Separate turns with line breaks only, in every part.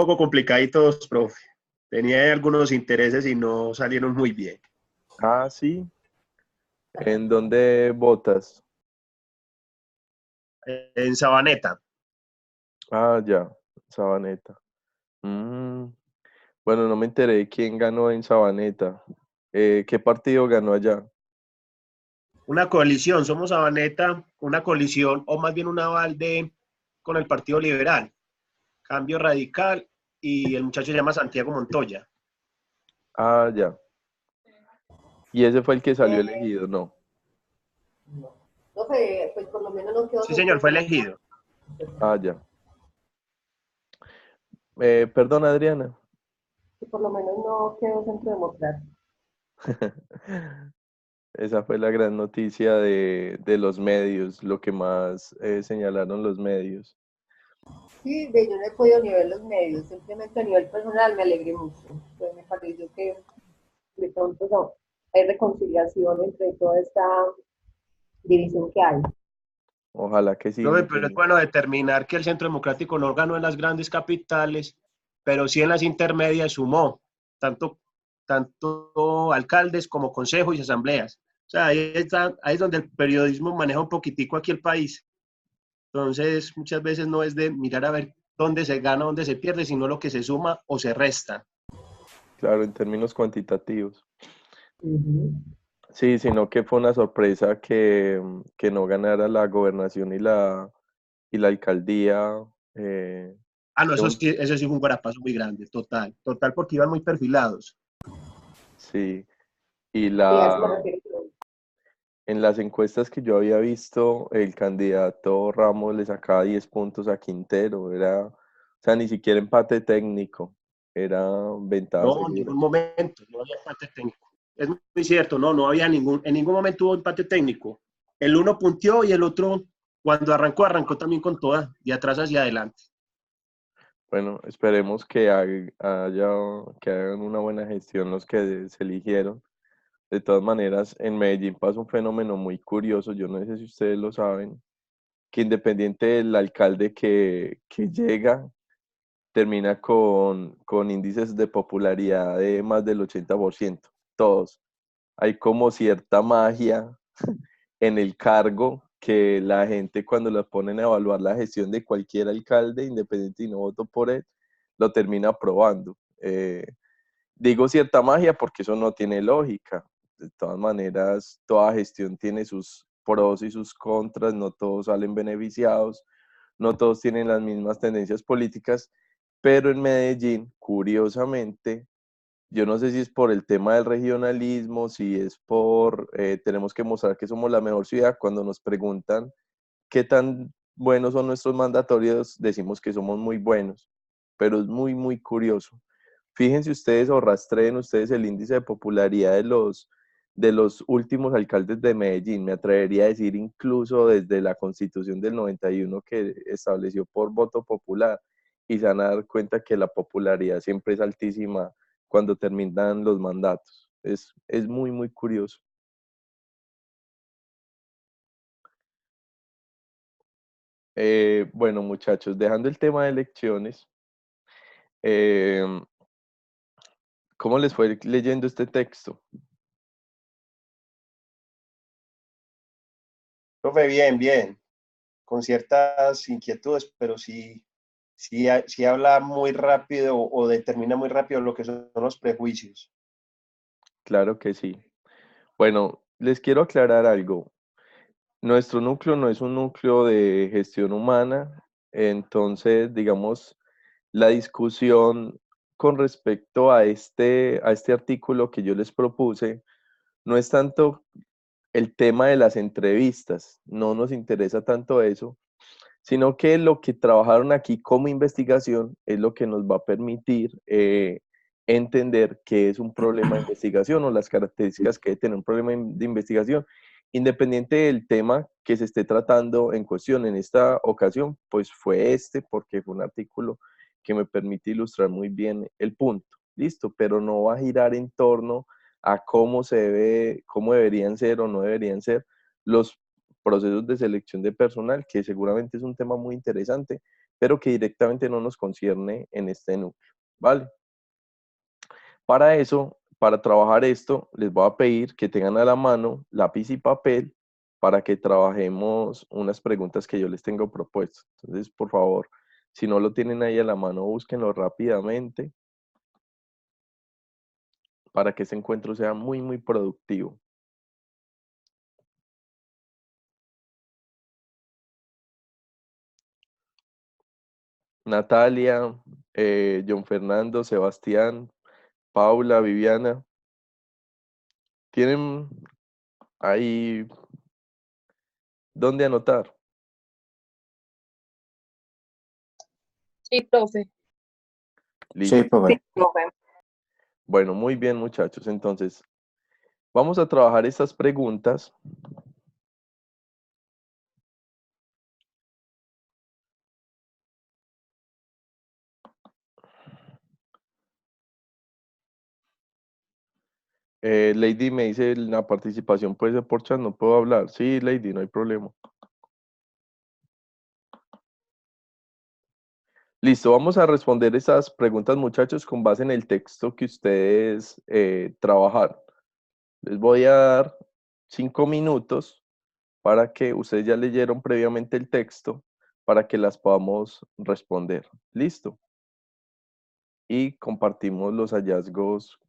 poco complicaditos, profe. Tenía algunos intereses y no salieron muy bien.
Ah, sí. ¿En dónde votas?
En Sabaneta.
Ah, ya, Sabaneta. Mm, Bueno, no me enteré quién ganó en Sabaneta. ¿Qué partido ganó allá?
Una coalición, somos Sabaneta, una coalición o más bien un aval con el Partido Liberal, Cambio Radical, y el muchacho se llama Santiago Montoya.
Ah, ya. Y ese fue el que salió
Eh,
elegido, ¿no?
no, no sé, pues por lo menos no quedó
Sí,
centro
señor, fue
democrático.
elegido.
Ah, ya. Perdón, Adriana.
Por lo menos no quedó centro democrático.
Esa fue la gran noticia de los medios, lo que más señalaron los medios.
Sí, de yo no he podido ni ver los medios, simplemente a nivel personal me alegré mucho. Pues me pareció que de pronto hay reconciliación entre toda esta división que hay.
Ojalá que sí,
Profe, pero es bueno determinar que el Centro Democrático no ganó en las grandes capitales, pero sí en las intermedias sumó tanto alcaldes como consejos y asambleas. O sea, ahí es donde el periodismo maneja un poquitico aquí el país. Entonces, muchas veces no es de mirar a ver dónde se gana, dónde se pierde, sino lo que se suma o se resta.
claro, en términos cuantitativos.
Ujú.
Sí, sino que fue una sorpresa que no ganara la gobernación y la alcaldía. eh,
Ah, no,
de un-
eso sí fue un guarapazo muy grande, total, total, porque iban muy perfilados.
sí, y
Sí, a eso me refiero.
en las encuestas que yo había visto, el candidato Ramos le sacaba 10 puntos a Quintero. O sea, ni siquiera empate técnico, era ventaja
No, en
segura.
ningún momento, no había empate técnico. Es muy cierto, no había en ningún momento hubo empate técnico. El uno punteó y el otro, cuando arrancó también con toda, de atrás hacia adelante.
Bueno, esperemos que hagan una buena gestión los que se eligieron. De todas maneras, en Medellín pasa un fenómeno muy curioso, yo no sé si ustedes lo saben, que independiente del alcalde que llega, termina con índices de popularidad de más del 80%, todos. Hay como cierta magia en el cargo que la gente cuando lo ponen a evaluar la gestión de cualquier alcalde, independiente y no voto por él, lo termina aprobando. Digo cierta magia porque eso no tiene lógica. De todas maneras, toda gestión tiene sus pros y sus contras, no todos salen beneficiados, no todos tienen las mismas tendencias políticas, pero en Medellín, curiosamente, yo no sé si es por el tema del regionalismo, si es tenemos que mostrar que somos la mejor ciudad. Cuando nos preguntan qué tan buenos son nuestros mandatorios, decimos que somos muy buenos, pero es muy, muy curioso. Fíjense ustedes o rastreen ustedes el índice de popularidad de los últimos alcaldes de Medellín. Me atrevería a decir incluso desde la Constitución del 91 que estableció por voto popular, y se van a dar cuenta que la popularidad siempre es altísima cuando terminan los mandatos. Es muy, muy curioso. Bueno, muchachos, dejando el tema de elecciones, eh, ¿cómo les fue leyendo este texto?
Profe, bien, bien, con ciertas inquietudes, pero sí habla muy rápido o determina muy rápido lo que son los prejuicios.
Claro que sí. Bueno, les quiero aclarar algo. Nuestro núcleo no es un núcleo de gestión humana, entonces, digamos, la discusión con respecto a este artículo que yo les propuse no es tanto el tema de las entrevistas, no nos interesa tanto eso, sino que lo que trabajaron aquí como investigación es lo que nos va a permitir entender qué es un problema de investigación o las características que debe tener un problema de investigación, independiente del tema que se esté tratando en cuestión. En esta ocasión, pues fue porque fue un artículo que me permite ilustrar muy bien el punto. Listo, pero no va a girar en torno a cómo deberían ser o no deberían ser los procesos de selección de personal, que seguramente es un tema muy interesante, pero que directamente no nos concierne en este núcleo, ¿vale? Para eso, para trabajar esto, les voy a pedir que tengan a la mano lápiz y papel para que trabajemos unas preguntas que yo les tengo propuestas. Entonces, por favor, si no lo tienen ahí a la mano, búsquenlo rápidamente para que este encuentro sea muy, muy productivo. Natalia, John Fernando, Sebastián, Paula, Viviana, ¿tienen ahí dónde anotar?
Sí, profe.
Listo.
Sí, profe.
Bueno, muy bien, muchachos. Entonces, vamos a trabajar estas preguntas. Lady me dice, la participación puede ser por chat, no puedo hablar. Sí, Lady, no hay problema. Listo, vamos a responder esas preguntas, muchachos, con base en el texto que ustedes trabajaron. Les voy a dar 5 minutos para que ustedes ya leyeron previamente el texto para que las podamos responder. Listo. Y compartimos los hallazgos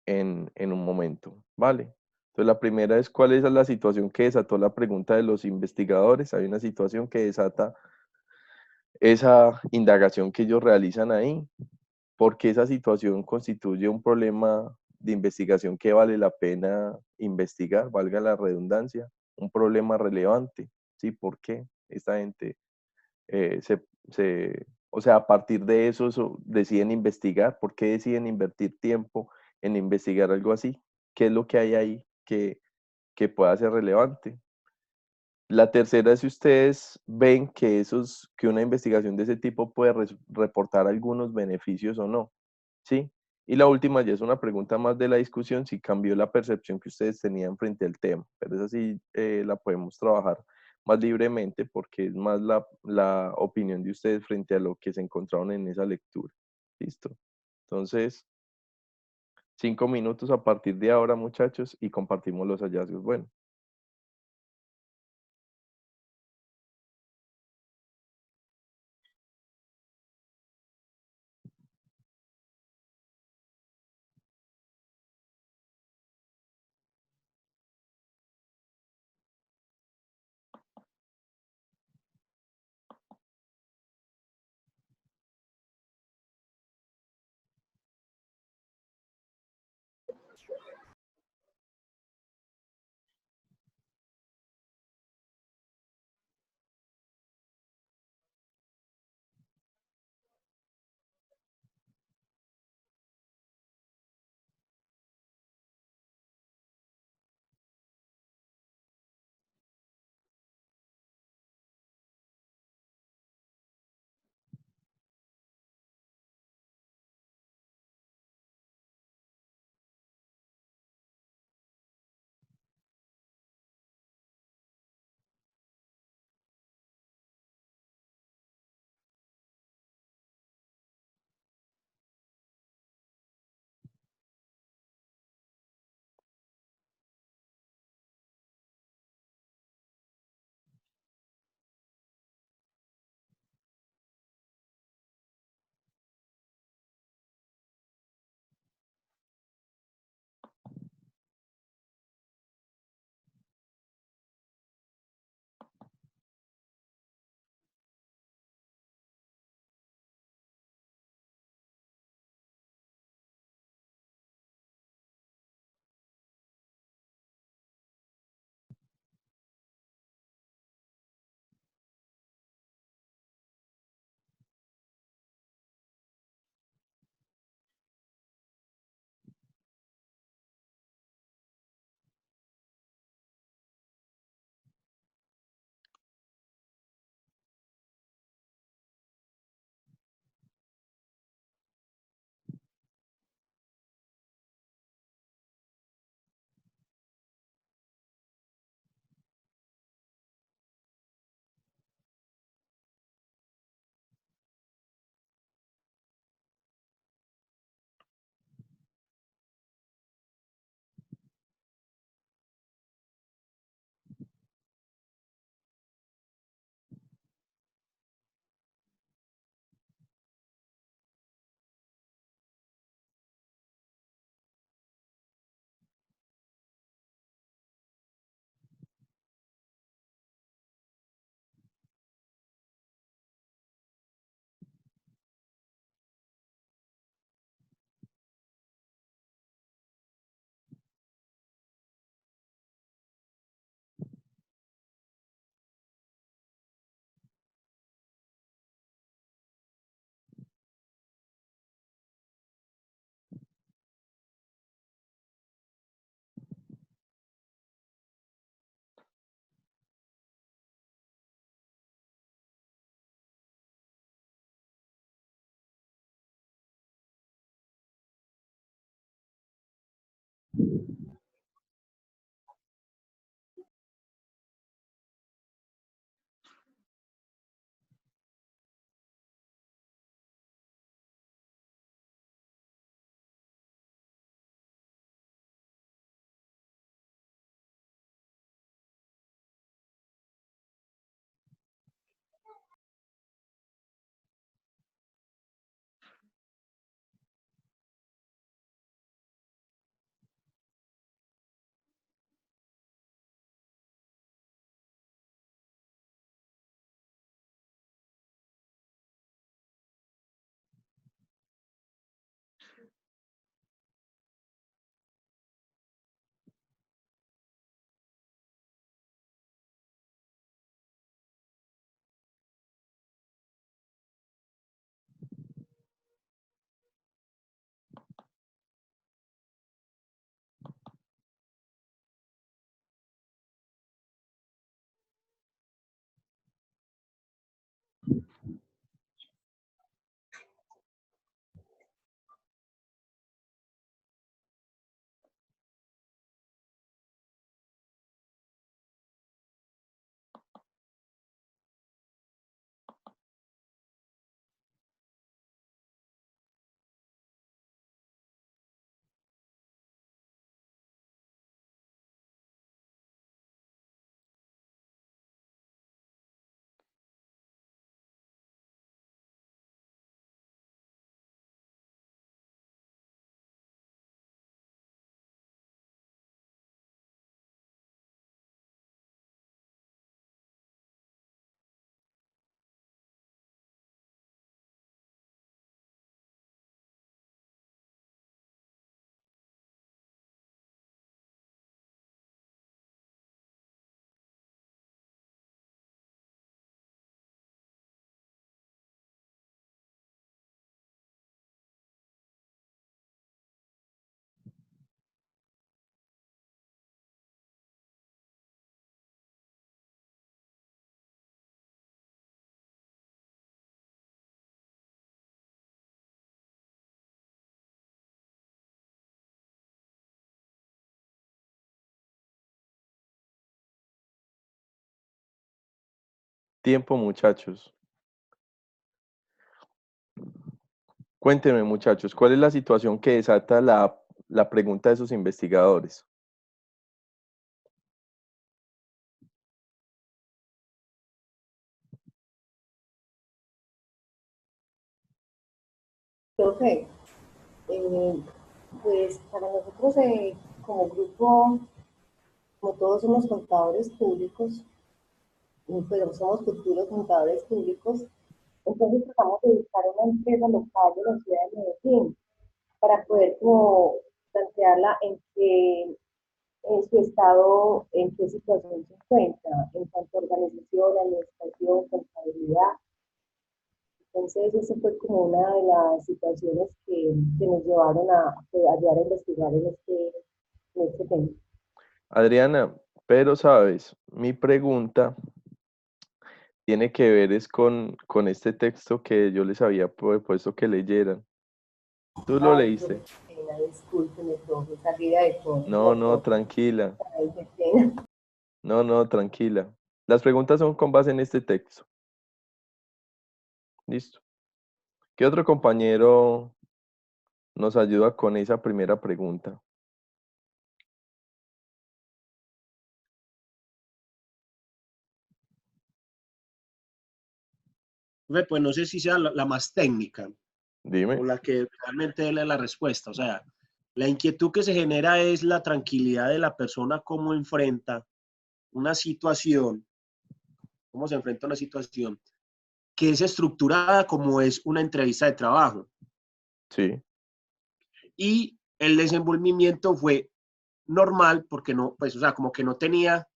en un momento, ¿vale? Entonces la primera es cuál es la situación que desató la pregunta de los investigadores. Hay una situación que desata esa indagación que ellos realizan ahí, porque esa situación constituye un problema de investigación que vale la pena investigar, valga la redundancia, un problema relevante, ¿sí? ¿Por qué esta gente o sea, a partir de eso, deciden investigar? ¿Por qué deciden invertir tiempo en investigar algo así? ¿Qué es lo que hay ahí que pueda ser relevante? La tercera es si ustedes ven que una investigación de ese tipo puede reportar algunos beneficios o no, ¿sí? Y la última ya es una pregunta más de la discusión, si cambió la percepción que ustedes tenían frente al tema, pero esa sí la podemos trabajar más libremente porque es más la opinión de ustedes frente a lo que se encontraron en esa lectura. ¿Listo? Entonces, 5 minutos a partir de ahora, muchachos, y compartimos los hallazgos. Bueno. Tiempo, muchachos. Cuéntenme, muchachos, ¿cuál es la situación que desata la pregunta de esos investigadores?
Profe, pues para nosotros como grupo, como todos somos contadores públicos, pues somos futuros contadores públicos, entonces tratamos de buscar una empresa local de la ciudad de Medellín para poder como plantearla en su estado, en qué situación se encuentra, en cuanto a organización, administración, contabilidad. Entonces, esa fue como una de las situaciones que nos llevaron a ayudar a investigar en este tema.
Adriana, pero sabes, mi pregunta tiene que ver es con este texto que yo les había puesto que leyeran. ¿Tú lo
Ay, qué
leíste?
pena, discúlpeme, profe, salida de todo.
No,
No,
no,
profe,
tranquila.
ay, qué pena.
No, no, tranquila. Las preguntas son con base en este texto. Listo. ¿Qué otro compañero nos ayuda con esa primera pregunta?
Pues no sé si sea la más técnica o
Dime.
la que realmente dé la respuesta. O sea, la inquietud que se genera es la tranquilidad de la persona, cómo enfrenta una situación, cómo se enfrenta a una situación que es estructurada como es una entrevista de trabajo.
Sí,
Y el desenvolvimiento fue normal porque no, pues, o sea, como que no tenía,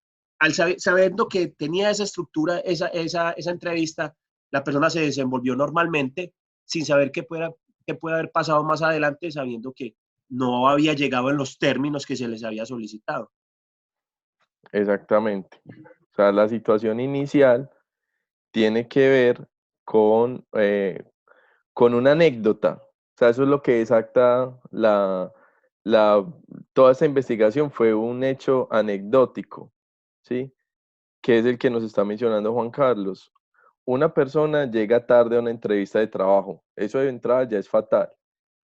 sabiendo que tenía esa estructura, esa entrevista, la persona se desenvolvió normalmente sin saber qué puede haber pasado más adelante, sabiendo que no había llegado en los términos que se les había solicitado.
exactamente. O sea, la situación inicial tiene que ver con una anécdota. O sea, eso es lo que exacta toda esta investigación fue un hecho anecdótico, ¿sí? Que es el que nos está mencionando Juan Carlos. Una persona llega tarde a una entrevista de trabajo, eso de entrada ya es fatal,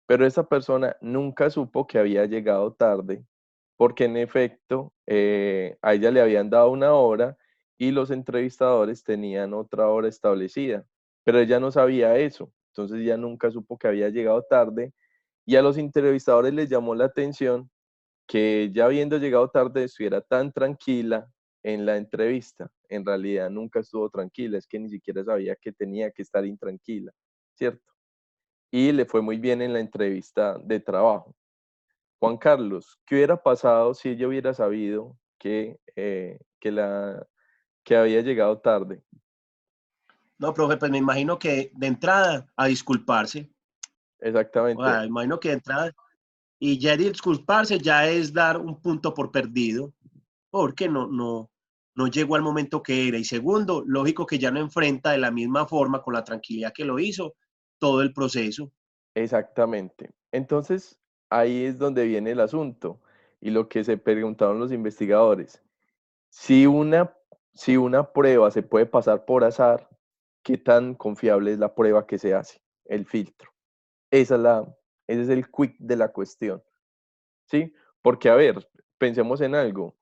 pero esa persona nunca supo que había llegado tarde, porque en efecto a ella le habían dado una hora y los entrevistadores tenían otra hora establecida, pero ella no sabía eso, entonces ella nunca supo que había llegado tarde y a los entrevistadores les llamó la atención que ya habiendo llegado tarde estuviera tan tranquila en la entrevista. En realidad nunca estuvo tranquila, es que ni siquiera sabía que tenía que estar intranquila, ¿cierto? Y le fue muy bien en la entrevista de trabajo. Juan Carlos, ¿qué hubiera pasado si ella hubiera sabido que había llegado tarde?
No, profe, pues me imagino que de entrada a disculparse. O
Exactamente.
sea, me imagino que de entrada, y ya disculparse ya es dar un punto por perdido, porque no llegó al momento que era. Y segundo, lógico que ya no enfrenta de la misma forma, con la tranquilidad que lo hizo, todo el proceso.
Exactamente. Entonces, ahí es donde viene el asunto y lo que se preguntaron los investigadores. Si una prueba se puede pasar por azar, ¿qué tan confiable es la prueba que se hace? El filtro. Ese es el quick de la cuestión, ¿sí? Porque, a ver, pensemos en algo.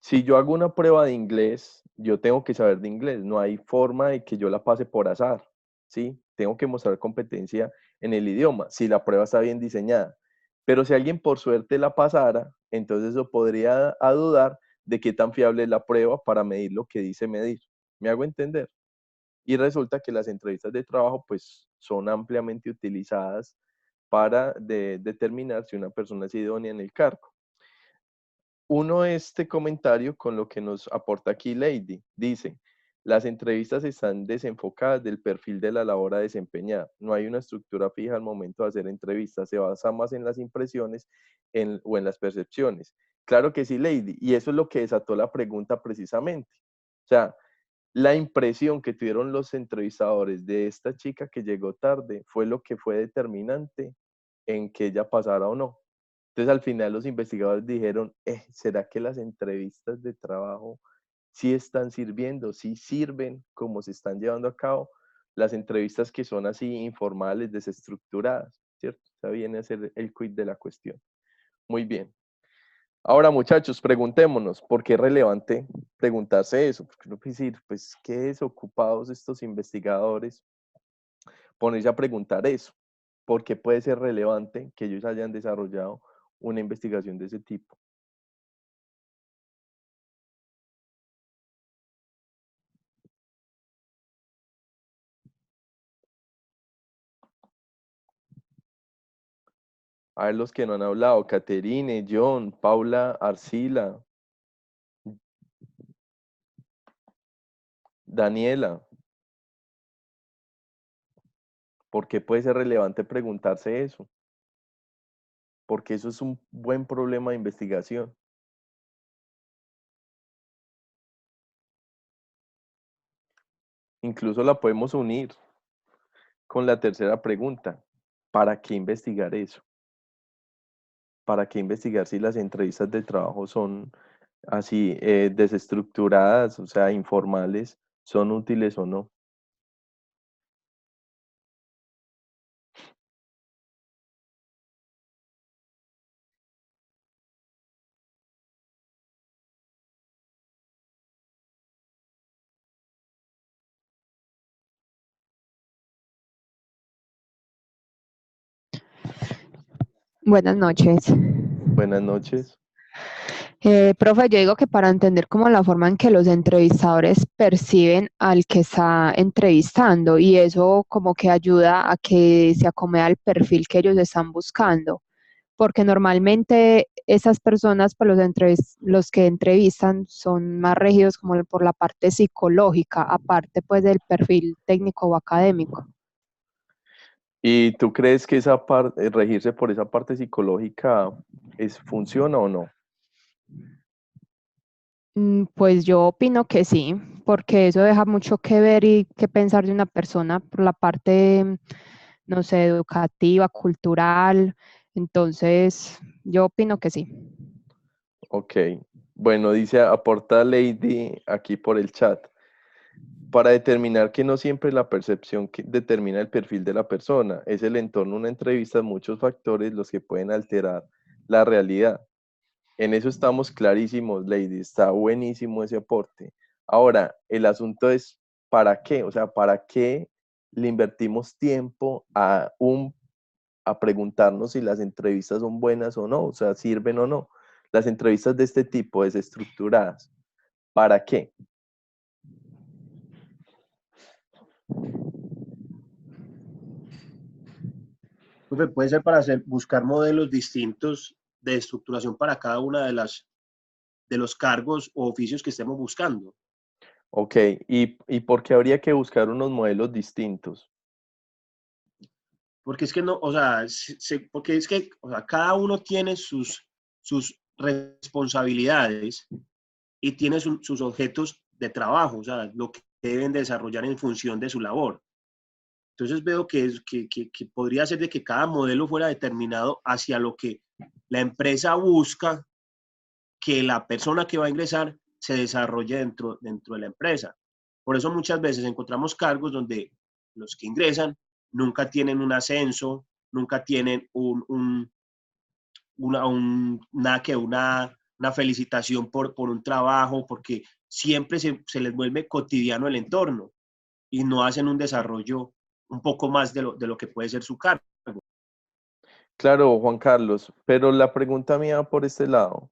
Si yo hago una prueba de inglés, yo tengo que saber de inglés. No hay forma de que yo la pase por azar, ¿sí? Tengo que mostrar competencia en el idioma, si la prueba está bien diseñada. Pero si alguien por suerte la pasara, entonces eso podría a dudar de qué tan fiable es la prueba para medir lo que dice medir. ¿Me hago entender? Y resulta que las entrevistas de trabajo pues son ampliamente utilizadas para determinar si una persona es idónea en el cargo. Uno este comentario con lo que nos aporta aquí Lady. Dice, las entrevistas están desenfocadas del perfil de la labor a desempeñar. No hay una estructura fija al momento de hacer entrevistas. Se basa más en las impresiones o en las percepciones. Claro que sí, Lady. Y eso es lo que desató la pregunta precisamente. O sea, la impresión que tuvieron los entrevistadores de esta chica que llegó tarde fue lo que fue determinante en que ella pasara o no. Entonces al final los investigadores dijeron, ¿será que las entrevistas de trabajo sí están sirviendo? ¿Sí sirven como se están llevando a cabo? Las entrevistas que son así informales, desestructuradas, ¿cierto? O sea, viene a ser el quid de la cuestión. Muy bien. Ahora, muchachos, preguntémonos, ¿por qué es relevante preguntarse eso? Porque uno puede decir, pues, qué desocupados estos investigadores ponerse a preguntar eso. ¿Por qué puede ser relevante que ellos hayan desarrollado una investigación de ese tipo? A ver los que no han hablado, Caterine, John, Paula, Arcila, Daniela. ¿Por qué puede ser relevante preguntarse eso? Porque eso es un buen problema de investigación. Incluso la podemos unir con la tercera pregunta. ¿Para qué investigar eso? ¿Para qué investigar si las entrevistas de trabajo son así desestructuradas, o sea, informales, son útiles o no?
Buenas noches.
Buenas noches.
Profe, yo digo que para entender como la forma en que los entrevistadores perciben al que está entrevistando y eso como que ayuda a que se acomode al perfil que ellos están buscando, porque normalmente esas personas, pues los que entrevistan son más regidos como por la parte psicológica, aparte pues del perfil técnico o académico.
¿Y tú crees que esa parte, regirse por esa parte psicológica funciona o no?
Pues yo opino que sí, porque eso deja mucho que ver y que pensar de una persona por la parte, no sé, educativa, cultural. Entonces, yo opino que sí.
Ok. Bueno, dice, aporta Lady aquí por el chat. Para determinar que no siempre la percepción que determina el perfil de la persona, es el entorno de una entrevista, muchos factores los que pueden alterar la realidad. En eso estamos clarísimos, Lady, está buenísimo ese aporte. Ahora, el asunto es, ¿para qué? O sea, ¿para qué le invertimos tiempo a preguntarnos si las entrevistas son buenas o no? O sea, ¿sirven o no? Las entrevistas de este tipo, desestructuradas, ¿para qué?
Profe, puede ser para buscar modelos distintos de estructuración para cada una de los cargos o oficios que estemos buscando.
Ok, ¿y por qué habría que buscar unos modelos distintos?
Porque es que no, o sea, porque es que, o sea, cada uno tiene sus responsabilidades y tiene sus objetos de trabajo, o sea, lo que deben desarrollar en función de su labor. Entonces veo que podría ser de que cada modelo fuera determinado hacia lo que la empresa busca que la persona que va a ingresar se desarrolle dentro de la empresa. Por eso muchas veces encontramos cargos donde los que ingresan nunca tienen un ascenso, nunca tienen una felicitación por un trabajo, porque siempre se les vuelve cotidiano el entorno y no hacen un desarrollo un poco más de lo que puede ser su cargo.
Claro, Juan Carlos, pero la pregunta mía va por este lado.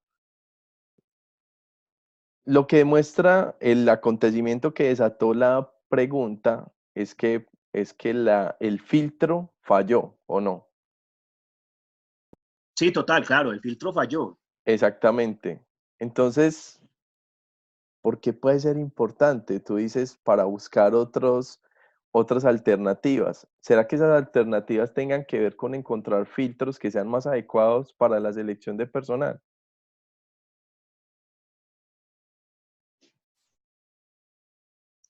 Lo que demuestra el acontecimiento que desató la pregunta es que el filtro falló, ¿o no?
Sí, total, claro, el filtro falló.
Exactamente. Entonces, ¿por qué puede ser importante? Tú dices para buscar otras alternativas. ¿Será que esas alternativas tengan que ver con encontrar filtros que sean más adecuados para la selección de personal?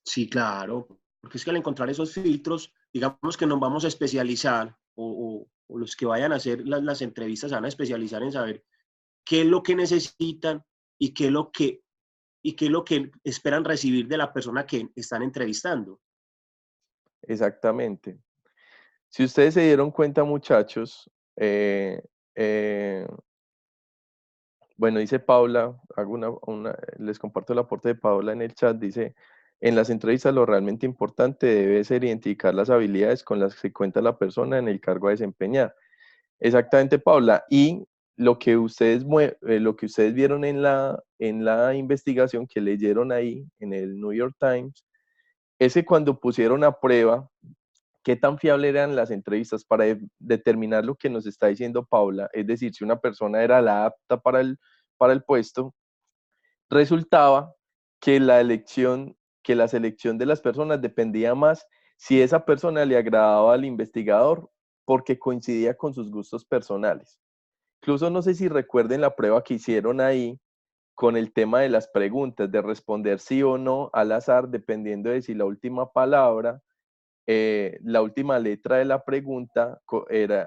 Sí, claro, porque es que al encontrar esos filtros, digamos que nos vamos a especializar o los que vayan a hacer las entrevistas se van a especializar en saber qué es lo que necesitan y qué es lo que esperan recibir de la persona que están entrevistando.
Exactamente. Si ustedes se dieron cuenta, muchachos, eh, eh, bueno, dice Paula, les comparto el aporte de Paula en el chat, dice, en las entrevistas lo realmente importante debe ser identificar las habilidades con las que cuenta la persona en el cargo a desempeñar. Exactamente, Paula. Y lo que ustedes vieron en la investigación que leyeron ahí en el New York Times, es que cuando pusieron a prueba qué tan fiables eran las entrevistas para determinar lo que nos está diciendo Paula, es decir, si una persona era la apta para el puesto, resultaba que que la selección de las personas dependía más si esa persona le agradaba al investigador porque coincidía con sus gustos personales. Incluso no sé si recuerden la prueba que hicieron ahí con el tema de las preguntas, de responder sí o no al azar, dependiendo de si la última palabra, la última letra de la pregunta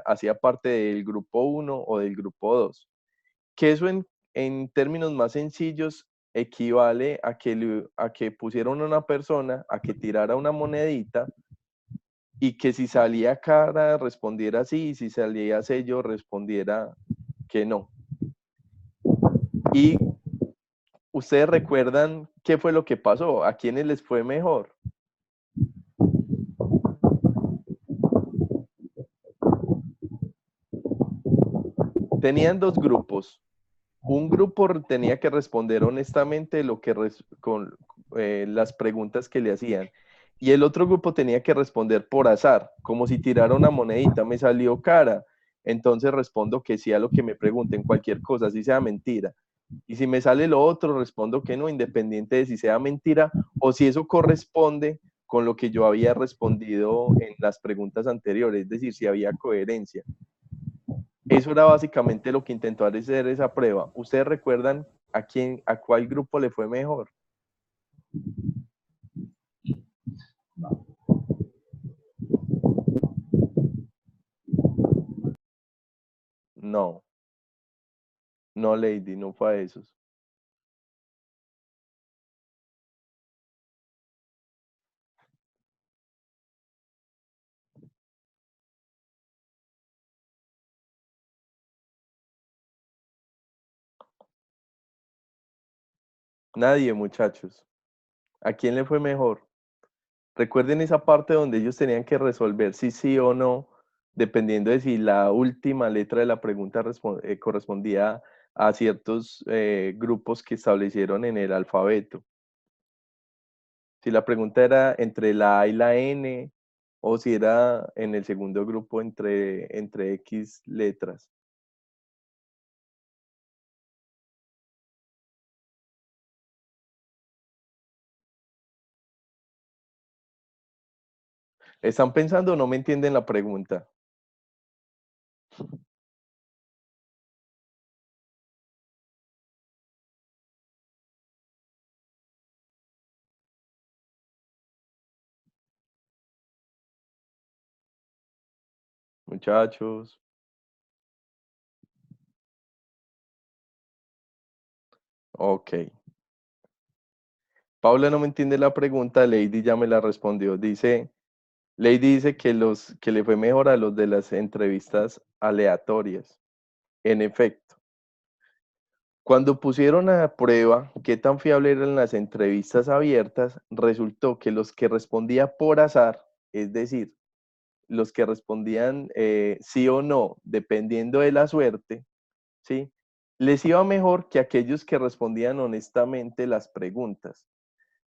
hacía parte del grupo uno o del grupo 2. Que eso en términos más sencillos equivale a que pusieron a una persona a que tirara una monedita y que si salía cara respondiera sí y si salía sello respondiera que no. Y ustedes recuerdan qué fue lo que pasó, a quiénes les fue mejor. Tenían dos grupos. Un grupo tenía que responder honestamente con las preguntas que le hacían. Y el otro grupo tenía que responder por azar, como si tirara una monedita, me salió cara. Entonces respondo que sí a lo que me pregunten, cualquier cosa, así sea mentira. Y si me sale lo otro, respondo que no, independiente de si sea mentira o si eso corresponde con lo que yo había respondido en las preguntas anteriores, es decir, si había coherencia. Eso era básicamente lo que intentó hacer esa prueba. ¿Ustedes recuerdan a cuál grupo le fue mejor? No. No, Lady, no fue a esos. Nadie, muchachos. ¿A quién le fue mejor? Recuerden esa parte donde ellos tenían que resolver si sí o no, dependiendo de si la última letra de la pregunta correspondía a ciertos grupos que establecieron en el alfabeto. Si la pregunta era entre la A y la N, o si era en el segundo grupo entre X letras. ¿Están pensando o no me entienden la pregunta? Muchachos. Ok. Paula no me entiende la pregunta, Lady ya me la respondió. Lady dice que le fue mejor a los de las entrevistas aleatorias. En efecto, cuando pusieron a prueba qué tan fiable eran las entrevistas abiertas, resultó que los que respondía por azar, es decir, los que respondían sí o no, dependiendo de la suerte, ¿sí? Les iba mejor que aquellos que respondían honestamente las preguntas.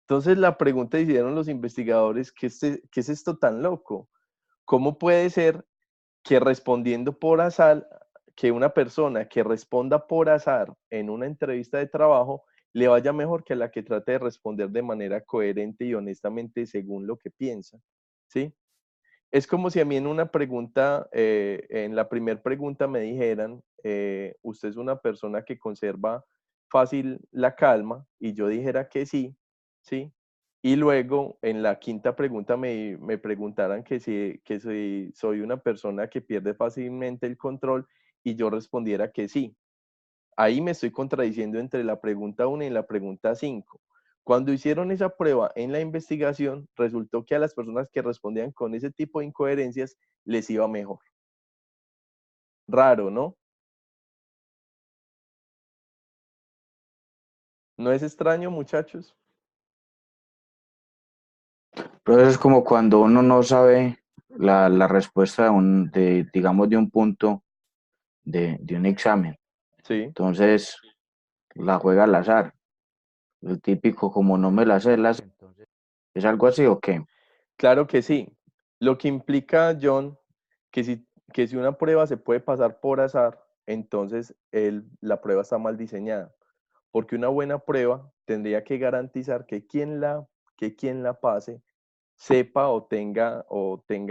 Entonces la pregunta hicieron los investigadores, ¿qué es esto tan loco? ¿Cómo puede ser que respondiendo por azar, que una persona que responda por azar en una entrevista de trabajo le vaya mejor que a la que trate de responder de manera coherente y honestamente según lo que piensa? ¿Sí? Es como si a mí en una pregunta, en la primera pregunta me dijeran, usted es una persona que conserva fácil la calma, y yo dijera que sí, ¿sí? Y luego en la quinta pregunta me preguntaran que si soy una persona que pierde fácilmente el control y yo respondiera que sí. Ahí me estoy contradiciendo entre la pregunta 1 y la pregunta 5. Cuando hicieron esa prueba en la investigación, resultó que a las personas que respondían con ese tipo de incoherencias les iba mejor. Raro, ¿no? ¿No es extraño, muchachos?
Pero eso es como cuando uno no sabe la respuesta digamos, de un punto de un examen.
Sí,
Entonces, la juega al azar. El típico, como no me la sé, entonces, ¿es algo así o qué?
claro que sí. Lo que implica, John, que si una prueba se puede pasar por azar, entonces la prueba está mal diseñada. Porque una buena prueba tendría que garantizar que quien la pase sepa o tenga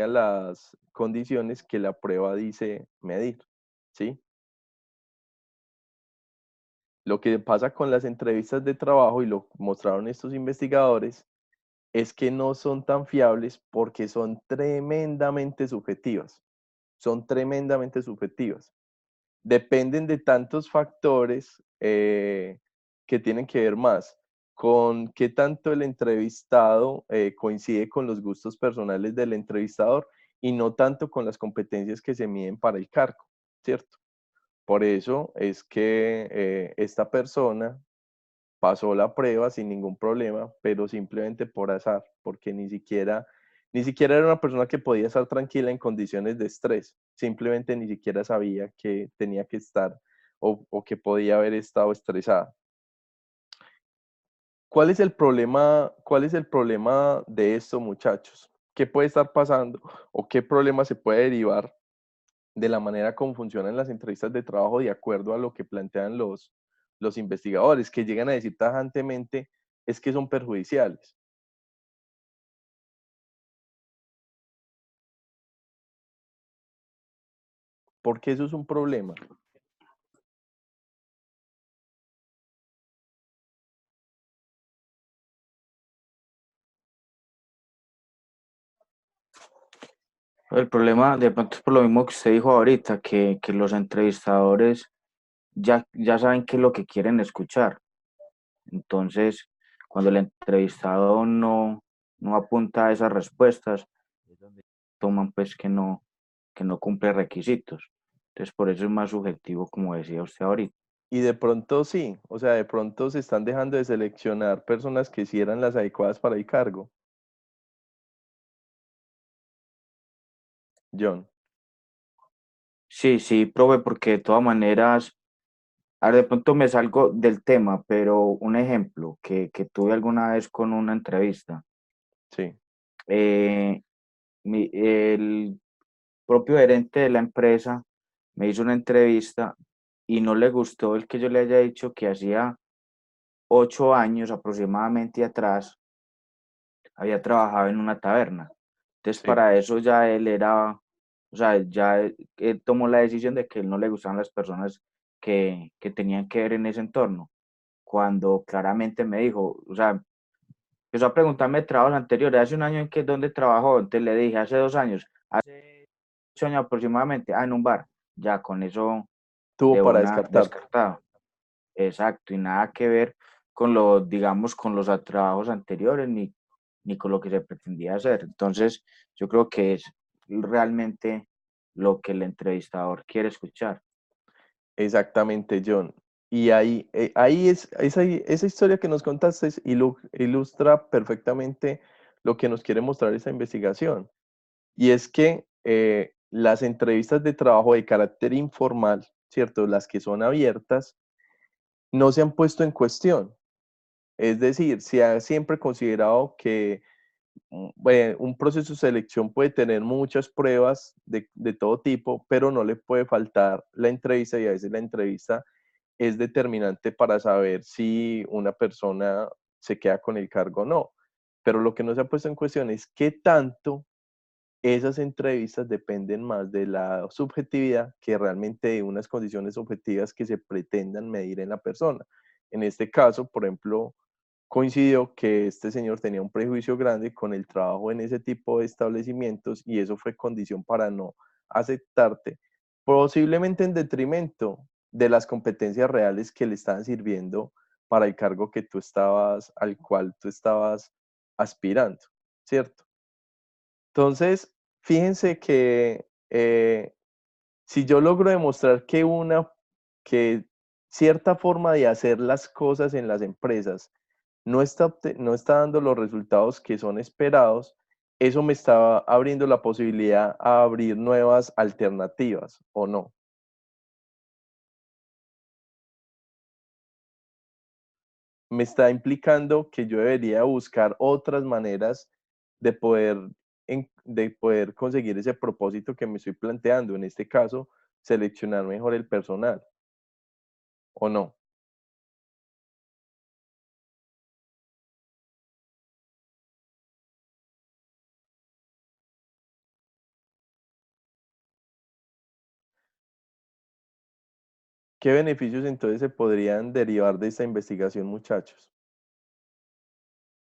las condiciones que la prueba dice medir, ¿sí? Lo que pasa con las entrevistas de trabajo, y lo mostraron estos investigadores, es que no son tan fiables porque son tremendamente subjetivas. Son tremendamente subjetivas. Dependen de tantos factores que tienen que ver más con qué tanto el entrevistado coincide con los gustos personales del entrevistador y no tanto con las competencias que se miden para el cargo, ¿cierto? Por eso es que esta persona pasó la prueba sin ningún problema, pero simplemente por azar, porque ni siquiera era una persona que podía estar tranquila en condiciones de estrés, simplemente ni siquiera sabía que tenía que estar o que podía haber estado estresada. ¿Cuál es el problema de esto, muchachos? ¿Qué puede estar pasando o qué problema se puede derivar de la manera como funcionan las entrevistas de trabajo de acuerdo a lo que plantean los investigadores, que llegan a decir tajantemente es que son perjudiciales? Porque eso es un problema.
El problema de pronto es por lo mismo que usted dijo ahorita, que los entrevistadores ya saben qué es lo que quieren escuchar. Entonces, cuando el entrevistado no apunta a esas respuestas, es donde toman pues que no cumple requisitos. Entonces, por eso es más subjetivo, como decía usted ahorita.
Y de pronto sí, o sea, de pronto se están dejando de seleccionar personas que sí eran las adecuadas para el cargo. John.
Sí, sí, profe, porque de todas maneras, ahora de pronto me salgo del tema, pero un ejemplo que tuve alguna vez con una entrevista.
Sí,
eh, el propio gerente de la empresa me hizo una entrevista y no le gustó el que yo le haya dicho que hacía 8 años aproximadamente atrás había trabajado en una taberna. Entonces,
sí.
para eso ya él era, o sea, ya él tomó la decisión de que él no le gustaban las personas que tenían que ver en ese entorno. Cuando claramente me dijo, o sea, empezó a preguntarme de trabajos anteriores, hace un año en que, ¿dónde trabajó? Entonces le dije, hace 2 años, hace 8 años aproximadamente, en un bar. Ya con eso
Tuvo
de
para
una
descartarte.
descartado. Exacto, y nada que ver con los, digamos, con los trabajos anteriores ni con lo que se pretendía hacer. Entonces, yo creo que es realmente lo que el entrevistador quiere escuchar.
Exactamente, John. Y ahí esa historia que nos contaste ilustra perfectamente lo que nos quiere mostrar esa investigación. Y es que las entrevistas de trabajo de carácter informal, ¿cierto? Las que son abiertas, no se han puesto en cuestión. Es decir, se ha siempre considerado que un proceso de selección puede tener muchas pruebas de todo tipo, pero no le puede faltar la entrevista y a veces la entrevista es determinante para saber si una persona se queda con el cargo o no. Pero lo que no se ha puesto en cuestión es qué tanto esas entrevistas dependen más de la subjetividad que realmente de unas condiciones objetivas que se pretendan medir en la persona. En este caso, por ejemplo, coincidió que este señor tenía un prejuicio grande con el trabajo en ese tipo de establecimientos y eso fue condición para no aceptarte, posiblemente en detrimento de las competencias reales que le estaban sirviendo para el cargo que al cual tú estabas aspirando, ¿cierto? Entonces, fíjense que si yo logro demostrar que cierta forma de hacer las cosas en las empresas no está dando los resultados que son esperados, eso me está abriendo la posibilidad a abrir nuevas alternativas, ¿o no? Me está implicando que yo debería buscar otras maneras de de poder conseguir ese propósito que me estoy planteando. En este caso, seleccionar mejor el personal, ¿o no? ¿Qué beneficios entonces se podrían derivar de esta investigación, muchachos?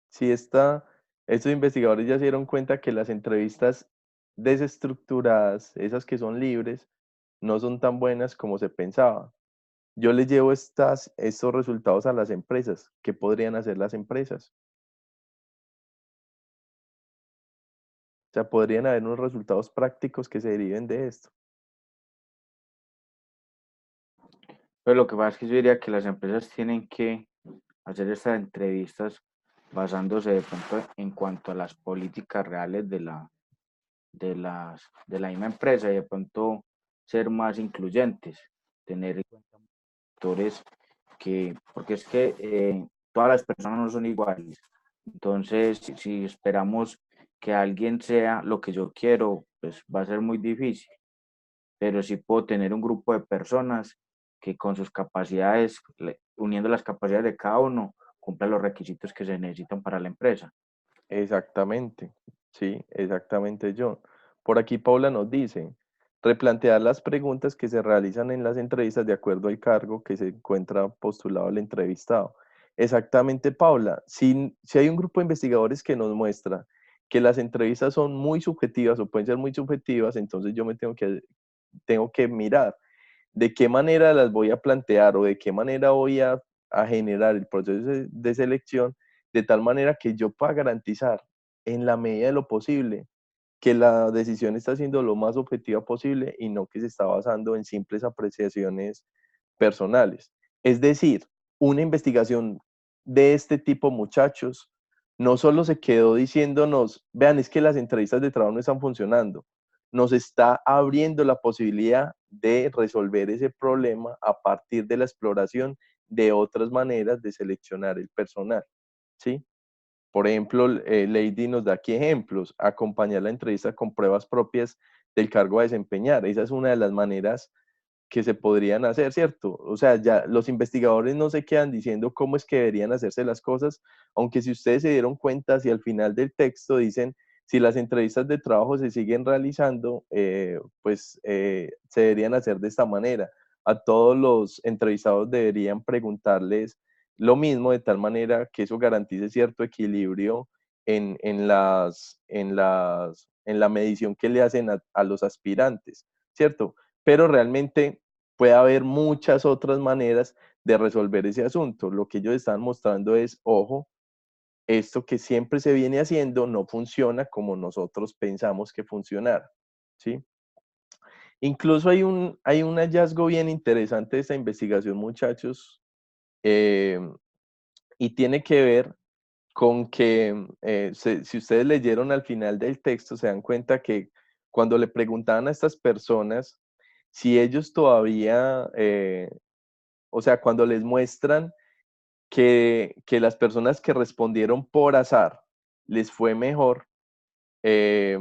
Si estos investigadores ya se dieron cuenta que las entrevistas desestructuradas, esas que son libres, no son tan buenas como se pensaba. Yo les llevo estos resultados a las empresas. ¿Qué podrían hacer las empresas? O sea, podrían haber unos resultados prácticos que se deriven de esto.
Pero lo que pasa es que yo diría que las empresas tienen que hacer estas entrevistas basándose de pronto en cuanto a las políticas reales de la misma empresa y de pronto ser más incluyentes, tener en cuenta factores porque es que todas las personas no son iguales. Entonces, si esperamos que alguien sea lo que yo quiero, pues va a ser muy difícil. Pero sí puedo tener un grupo de personas que con sus capacidades, uniendo las capacidades de cada uno, cumplan los requisitos que se necesitan para la empresa.
Exactamente, sí, exactamente, John. Por aquí Paula nos dice, replantear las preguntas que se realizan en las entrevistas de acuerdo al cargo que se encuentra postulado el entrevistado. Exactamente, Paula. Si hay un grupo de investigadores que nos muestra que las entrevistas son muy subjetivas o pueden ser muy subjetivas, entonces yo tengo que mirar de qué manera las voy a plantear o de qué manera voy a generar el proceso de selección, de tal manera que yo pueda garantizar en la medida de lo posible que la decisión está siendo lo más objetiva posible y no que se está basando en simples apreciaciones personales. Es decir, una investigación de este tipo, muchachos, no solo se quedó diciéndonos, vean, es que las entrevistas de trabajo no están funcionando, nos está abriendo la posibilidad de resolver ese problema a partir de la exploración de otras maneras de seleccionar el personal, ¿sí? Por ejemplo, Lady nos da aquí ejemplos, acompañar la entrevista con pruebas propias del cargo a desempeñar. Esa es una de las maneras que se podrían hacer, ¿cierto? O sea, ya los investigadores no se quedan diciendo cómo es que deberían hacerse las cosas, aunque si ustedes se dieron cuenta, si al final del texto dicen, si las entrevistas de trabajo se siguen realizando, se deberían hacer de esta manera. A todos los entrevistados deberían preguntarles lo mismo, de tal manera que eso garantice cierto equilibrio en la medición que le hacen a los aspirantes, ¿cierto? Pero realmente puede haber muchas otras maneras de resolver ese asunto. Lo que ellos están mostrando es, ojo, esto que siempre se viene haciendo no funciona como nosotros pensamos que funcionara, ¿sí? Incluso hay un hallazgo bien interesante de esta investigación, muchachos, y tiene que ver con que, si ustedes leyeron al final del texto, se dan cuenta que cuando le preguntaban a estas personas si ellos todavía, o sea, cuando les muestran que las personas que respondieron por azar les fue mejor, eh,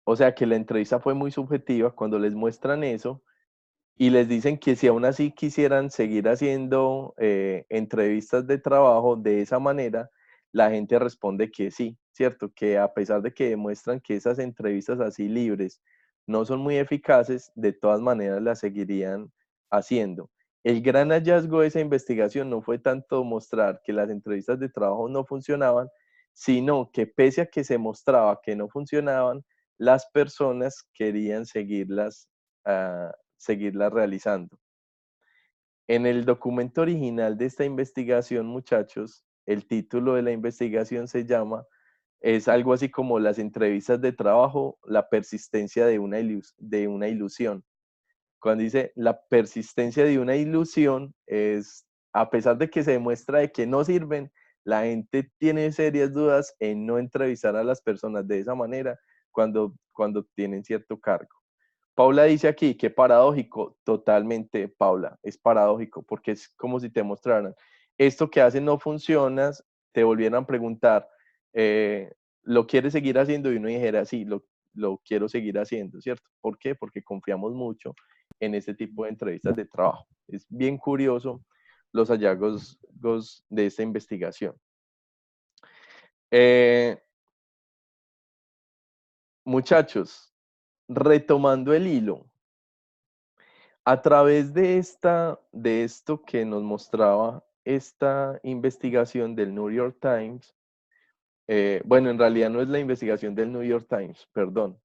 o sea, que la entrevista fue muy subjetiva, cuando les muestran eso y les dicen que si aún así quisieran seguir haciendo entrevistas de trabajo de esa manera, la gente responde que sí, ¿cierto? Que a pesar de que demuestran que esas entrevistas así libres no son muy eficaces, de todas maneras las seguirían haciendo. El gran hallazgo de esa investigación no fue tanto mostrar que las entrevistas de trabajo no funcionaban, sino que pese a que se mostraba que no funcionaban, las personas querían seguirlas realizando. En el documento original de esta investigación, muchachos, el título de la investigación es algo así como las entrevistas de trabajo, la persistencia de una ilusión. Cuando dice la persistencia de una ilusión es, a pesar de que se demuestra de que no sirven, la gente tiene serias dudas en no entrevistar a las personas de esa manera cuando tienen cierto cargo. Paula dice aquí que paradójico, totalmente, Paula, es paradójico, porque es como si te mostraran, esto que hacen no funciona, te volvieran a preguntar, ¿lo quieres seguir haciendo? Y uno dijera, sí, lo quiero seguir haciendo, ¿cierto? ¿Por qué? Porque confiamos mucho en este tipo de entrevistas de trabajo. Es bien curioso los hallazgos de esta investigación. Muchachos, retomando el hilo, a través de esto que nos mostraba esta investigación del New York Times, bueno, en realidad no es la investigación del New York Times, perdón,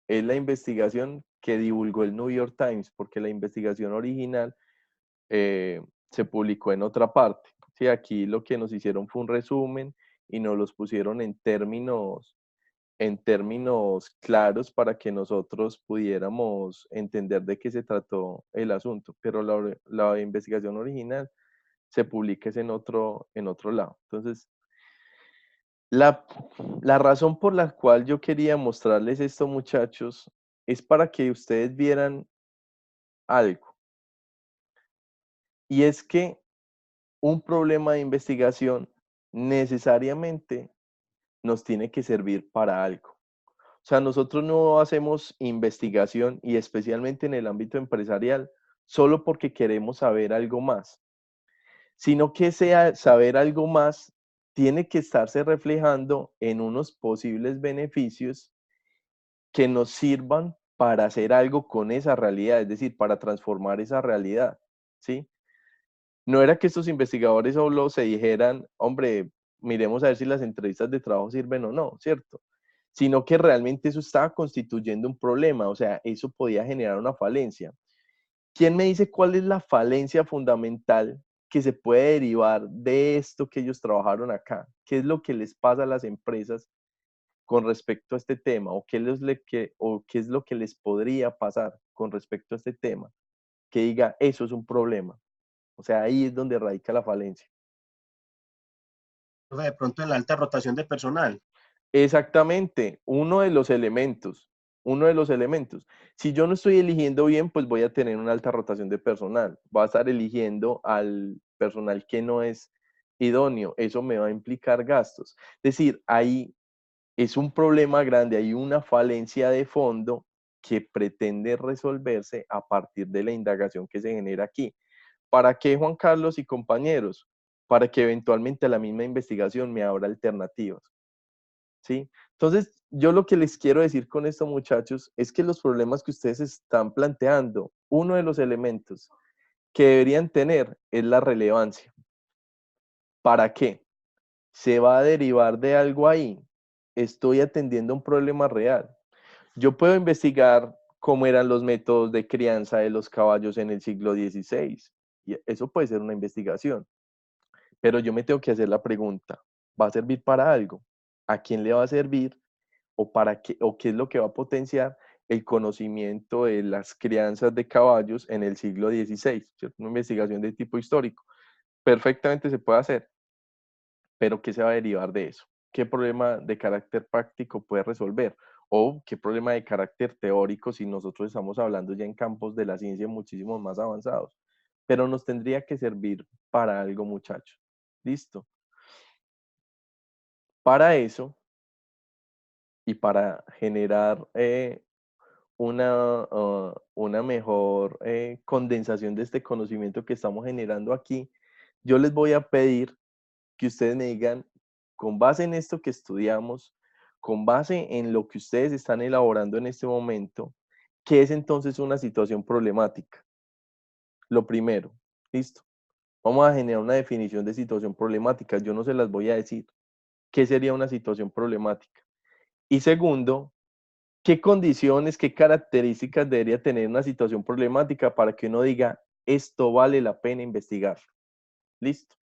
es la investigación que divulgó el New York Times, porque la investigación original se publicó en otra parte. Sí, aquí lo que nos hicieron fue un resumen y nos los pusieron en términos claros para que nosotros pudiéramos entender de qué se trató el asunto, pero la investigación original se publica en otro lado. Entonces, la razón por la cual yo quería mostrarles esto, muchachos, es para que ustedes vieran algo. Y es que un problema de investigación necesariamente nos tiene que servir para algo. O sea, nosotros no hacemos investigación y especialmente en el ámbito empresarial solo porque queremos saber algo más, sino que saber algo más tiene que estarse reflejando en unos posibles beneficios que nos sirvan para hacer algo con esa realidad, es decir, para transformar esa realidad, ¿sí? No era que estos investigadores solo se dijeran, hombre, miremos a ver si las entrevistas de trabajo sirven o no, ¿cierto? Sino que realmente eso estaba constituyendo un problema, o sea, eso podía generar una falencia. ¿Quién me dice cuál es la falencia fundamental que se puede derivar de esto que ellos trabajaron acá? ¿Qué es lo que les pasa a las empresas con respecto a este tema? ¿O qué es lo que les podría pasar con respecto a este tema? Que diga, eso es un problema. O sea, ahí es donde radica la falencia.
De pronto en la alta rotación de personal.
Exactamente, uno de los elementos. Si yo no estoy eligiendo bien, pues voy a tener una alta rotación de personal. Voy a estar eligiendo al personal que no es idóneo. Eso me va a implicar gastos. Es decir, ahí es un problema grande, hay una falencia de fondo que pretende resolverse a partir de la indagación que se genera aquí. ¿Para qué, Juan Carlos y compañeros? Para que eventualmente la misma investigación me abra alternativas. ¿Sí? Entonces, yo lo que les quiero decir con esto, muchachos, es que los problemas que ustedes están planteando, uno de los elementos que deberían tener es la relevancia. ¿Para qué? ¿Se va a derivar de algo ahí? Estoy atendiendo un problema real. Yo puedo investigar cómo eran los métodos de crianza de los caballos en el siglo XVI. Y eso puede ser una investigación. Pero yo me tengo que hacer la pregunta, ¿va a servir para algo? ¿A quién le va a servir? ¿O qué es lo que va a potenciar el conocimiento de las crianzas de caballos en el siglo XVI? ¿Cierto? Una investigación de tipo histórico. Perfectamente se puede hacer, pero ¿qué se va a derivar de eso? ¿Qué problema de carácter práctico puede resolver? ¿O qué problema de carácter teórico si nosotros estamos hablando ya en campos de la ciencia muchísimo más avanzados? Pero nos tendría que servir para algo, muchachos. ¿Listo? Para eso y para generar una mejor condensación de este conocimiento que estamos generando aquí, yo les voy a pedir que ustedes me digan, con base en esto que estudiamos, con base en lo que ustedes están elaborando en este momento, ¿qué es entonces una situación problemática? Lo primero, ¿listo? Vamos a generar una definición de situación problemática. Yo no se las voy a decir. ¿Qué sería una situación problemática? Y segundo, ¿qué condiciones, qué características debería tener una situación problemática para que uno diga, esto vale la pena investigar? Listo.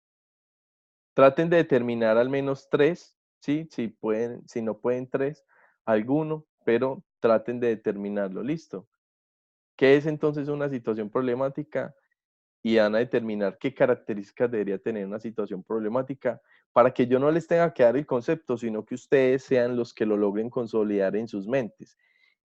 Traten de determinar al menos tres, ¿sí? Si pueden, si no pueden tres, alguno, pero traten de determinarlo. Listo. ¿Qué es entonces una situación problemática? Y van a determinar qué características debería tener una situación problemática para que yo no les tenga que dar el concepto, sino que ustedes sean los que lo logren consolidar en sus mentes.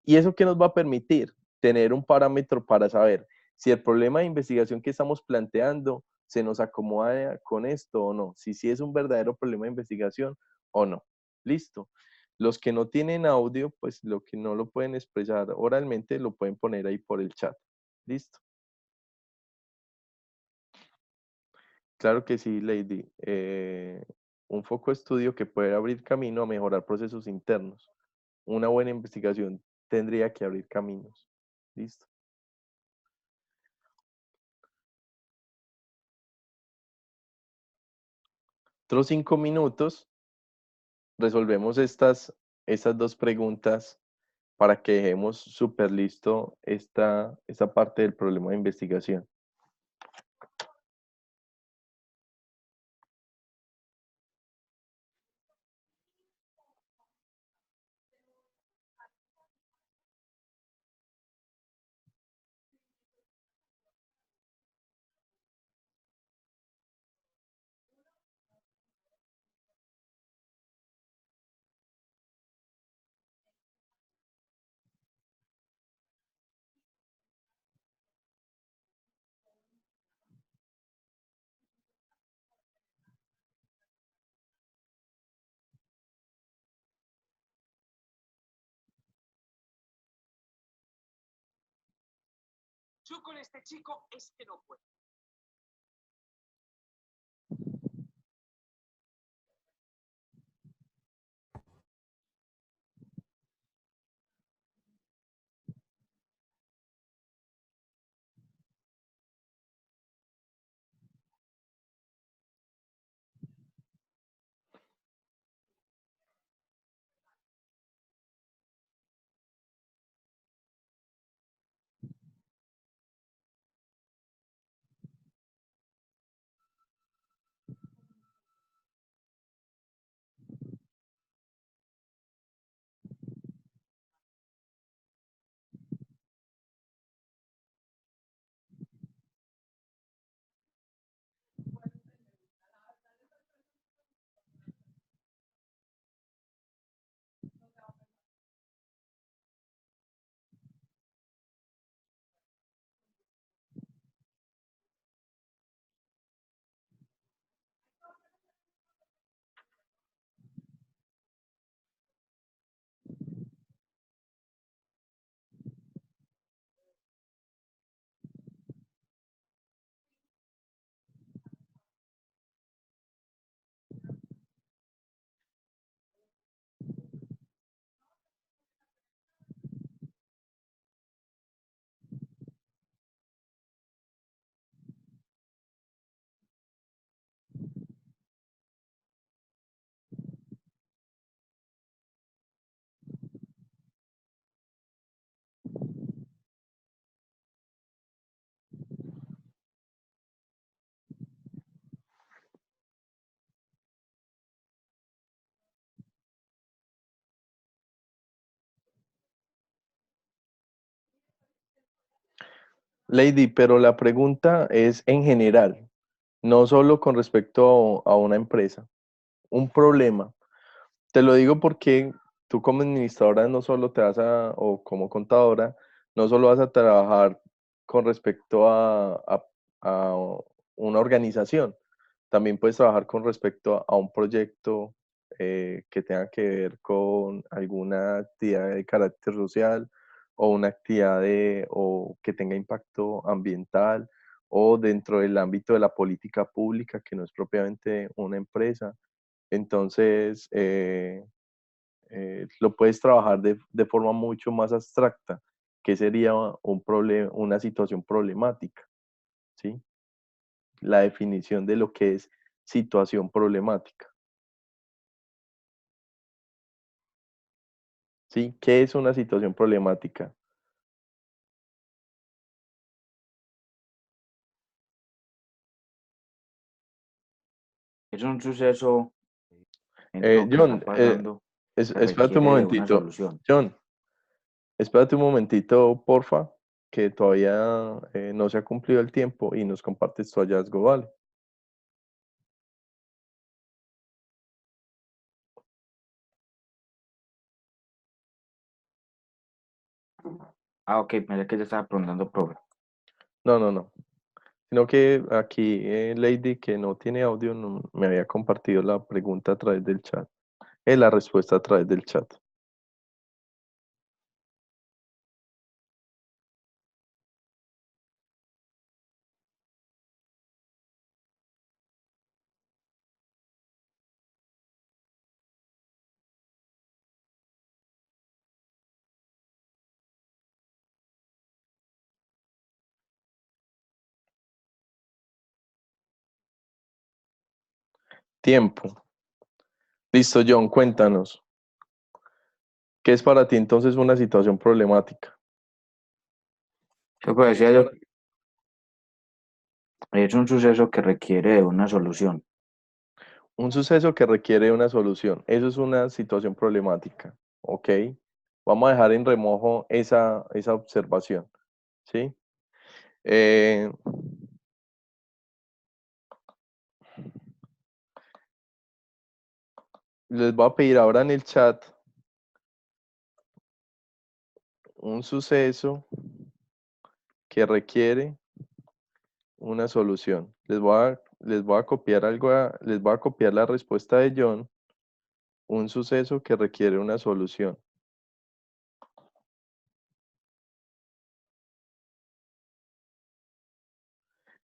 ¿Y eso qué nos va a permitir? Tener un parámetro para saber si el problema de investigación que estamos planteando se nos acomoda con esto o no, si sí es un verdadero problema de investigación o no. Listo. Los que no tienen audio, pues lo que no lo pueden expresar oralmente, lo pueden poner ahí por el chat. Listo. Claro que sí, Lady. Un foco de estudio que puede abrir camino a mejorar procesos internos. Una buena investigación tendría que abrir caminos. Listo. Otros 5 minutos, resolvemos estas dos preguntas para que dejemos súper listo esta parte del problema de investigación.
Yo con este chico es que no puedo.
Lady, pero la pregunta es en general, no solo con respecto a una empresa, un problema. Te lo digo porque tú como administradora no solo te vas o como contadora, no solo vas a trabajar con respecto a una organización, también puedes trabajar con respecto a un proyecto que tenga que ver con alguna actividad de carácter social o una actividad o que tenga impacto ambiental o dentro del ámbito de la política pública, que no es propiamente una empresa. Entonces, lo puedes trabajar de forma mucho más abstracta, que sería un problema, una situación problemática, ¿sí? La definición de lo que es situación problemática, ¿sí? ¿Qué es una situación problemática?
Es un suceso que está
John,
pasando que
espérate un
requiere de una
momentito.
solución.
John, espérate un momentito, porfa, que todavía no se ha cumplido el tiempo y nos compartes tu hallazgo, ¿vale?
Ah, ok, pensé que ya estaba preguntando, profe.
No, no, no. Sino que aquí Lady, que no tiene audio, me había compartido la pregunta a través del chat, la respuesta a través del chat. Tiempo. Listo, John, cuéntanos. ¿Qué es para ti entonces una situación problemática?
Lo que decía yo, es un suceso que requiere de una solución.
Un suceso que requiere una solución. Eso es una situación problemática. ¿Ok? Vamos a dejar en remojo esa observación. ¿Sí? Eh, les voy a pedir ahora en el chat un suceso que requiere una solución. Les voy a copiar les voy a copiar la respuesta de John, un suceso que requiere una solución.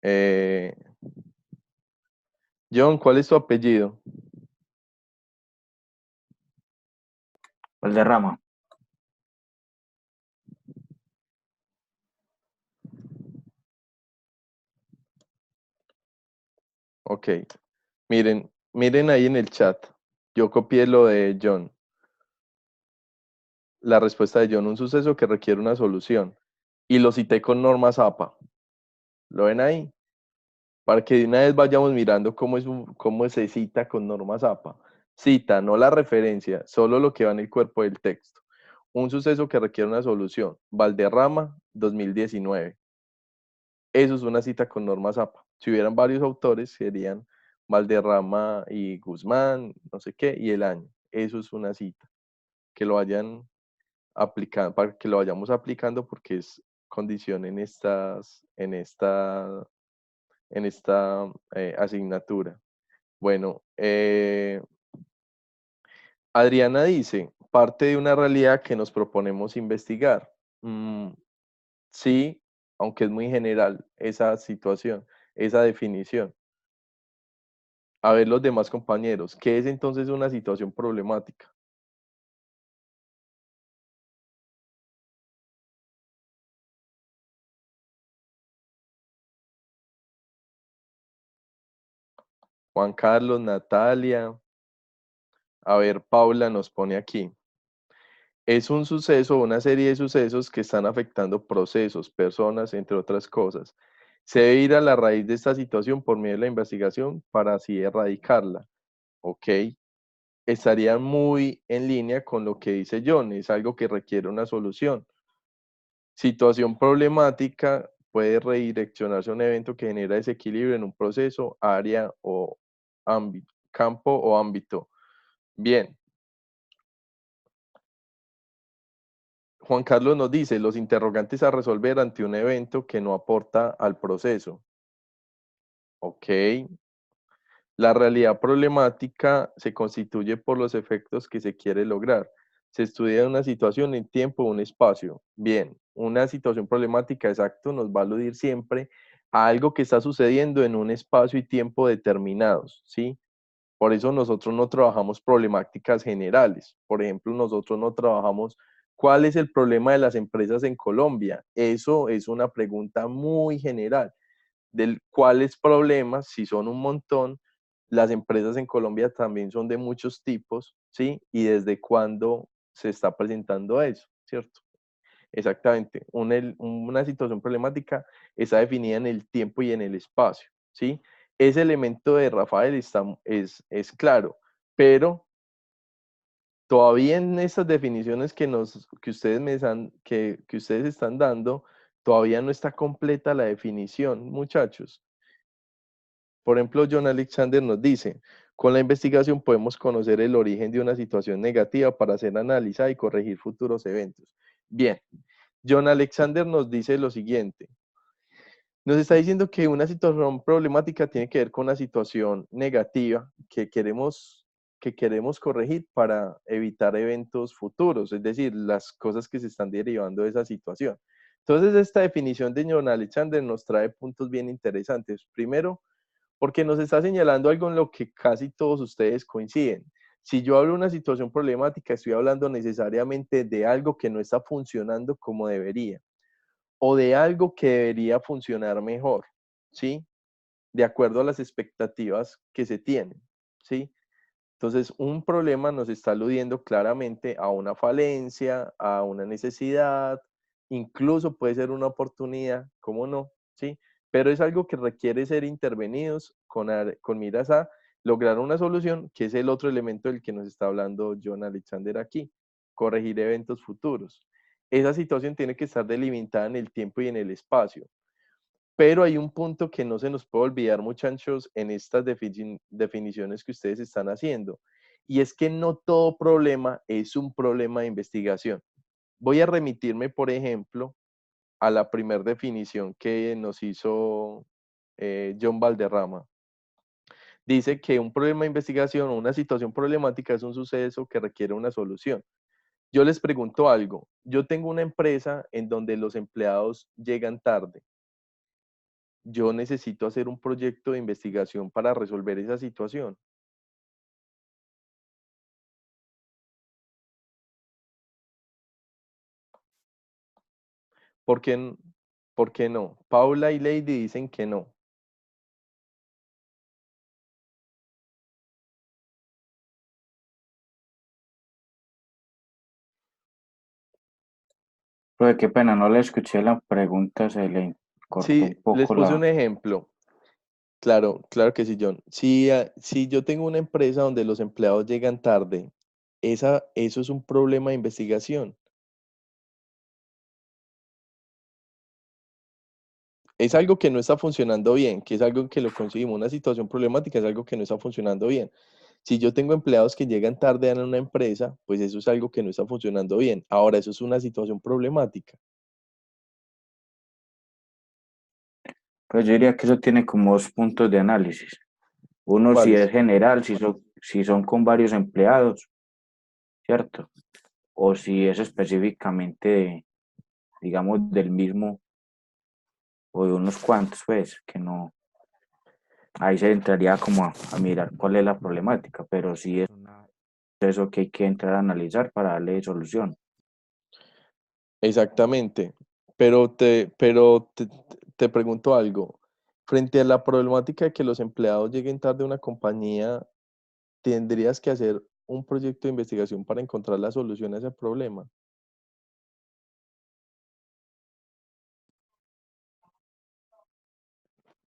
Eh, John, ¿cuál es tu apellido?
El derrama.
Ok. Miren ahí en el chat. Yo copié lo de John. La respuesta de John, un suceso que requiere una solución. Y lo cité con normas APA. ¿Lo ven ahí? Para que de una vez vayamos mirando cómo se cita con normas APA. Cita, no la referencia, solo lo que va en el cuerpo del texto. Un suceso que requiere una solución. Valderrama, 2019. Eso es una cita con normas APA. Si hubieran varios autores, serían Valderrama y Guzmán, no sé qué, y el año. Eso es una cita. Que lo vayan aplicando, para que lo vayamos aplicando porque es condición en esta asignatura. Bueno, Adriana dice, parte de una realidad que nos proponemos investigar. Sí, aunque es muy general esa situación, esa definición. A ver los demás compañeros, ¿qué es entonces una situación problemática? Juan Carlos, Natalia, a ver, Paula nos pone aquí. Es un suceso, una serie de sucesos que están afectando procesos, personas, entre otras cosas. Se debe ir a la raíz de esta situación por medio de la investigación para así erradicarla. ¿Ok? Estaría muy en línea con lo que dice John, es algo que requiere una solución. Situación problemática puede redireccionarse a un evento que genera desequilibrio en un proceso, área o ámbito, campo o ámbito. Bien. Juan Carlos nos dice, los interrogantes a resolver ante un evento que no aporta al proceso. Ok. La realidad problemática se constituye por los efectos que se quiere lograr. Se estudia una situación en tiempo o un espacio. Bien, una situación problemática, exacto, nos va a aludir siempre a algo que está sucediendo en un espacio y tiempo determinados, ¿sí? Por eso nosotros no trabajamos problemáticas generales. Por ejemplo, nosotros no trabajamos cuál es el problema de las empresas en Colombia. Eso es una pregunta muy general. Del cuáles problemas, si son un montón, las empresas en Colombia también son de muchos tipos, ¿sí? Y desde cuándo se está presentando eso, ¿cierto? Exactamente. Una situación problemática está definida en el tiempo y en el espacio, ¿sí? Ese elemento de Rafael es claro, pero todavía en esas definiciones que ustedes que ustedes están dando, todavía no está completa la definición, muchachos. Por ejemplo, John Alexander nos dice, con la investigación podemos conocer el origen de una situación negativa para ser analizada y corregir futuros eventos. Bien, John Alexander nos dice lo siguiente. Nos está diciendo que una situación problemática tiene que ver con una situación negativa que queremos corregir para evitar eventos futuros, es decir, las cosas que se están derivando de esa situación. Entonces, esta definición de John Alexander nos trae puntos bien interesantes. Primero, porque nos está señalando algo en lo que casi todos ustedes coinciden. Si yo hablo de una situación problemática, estoy hablando necesariamente de algo que no está funcionando como debería, o de algo que debería funcionar mejor, ¿sí? De acuerdo a las expectativas que se tienen, ¿sí? Entonces, un problema nos está aludiendo claramente a una falencia, a una necesidad, incluso puede ser una oportunidad, ¿cómo no? ¿Sí? Pero es algo que requiere ser intervenidos con miras a lograr una solución, que es el otro elemento del que nos está hablando John Alexander aquí, corregir eventos futuros. Esa situación tiene que estar delimitada en el tiempo y en el espacio. Pero hay un punto que no se nos puede olvidar, muchachos, en estas definiciones que ustedes están haciendo. Y es que no todo problema es un problema de investigación. Voy a remitirme, por ejemplo, a la primera definición que nos hizo John Valderrama. Dice que un problema de investigación o una situación problemática es un suceso que requiere una solución. Yo les pregunto algo. Yo tengo una empresa en donde los empleados llegan tarde. Yo necesito hacer un proyecto de investigación para resolver esa situación. ¿Por qué, por qué no? Paula y Lady dicen que no.
Pero qué pena, no le escuché la pregunta, se le cortó un
Sí, les
poco
puse
la...
un ejemplo. Claro, claro que sí, John. Si yo tengo una empresa donde los empleados llegan tarde, eso es un problema de investigación. Es algo que no está funcionando bien, que es algo que lo conseguimos, una situación problemática es algo que no está funcionando bien. Si yo tengo empleados que llegan tarde a una empresa, pues eso es algo que no está funcionando bien. Ahora, eso es una situación problemática.
Pues yo diría que eso tiene como dos puntos de análisis. Uno si es
¿Cuáles?
general, si son con varios empleados, ¿cierto? O si es específicamente, digamos, del mismo o de unos cuantos, pues, que no, ahí se entraría como a mirar cuál es la problemática, pero sí es eso que hay que entrar a analizar para darle solución.
Exactamente. Te pregunto algo. Frente a la problemática de que los empleados lleguen tarde a una compañía, ¿tendrías que hacer un proyecto de investigación para encontrar la solución a ese problema?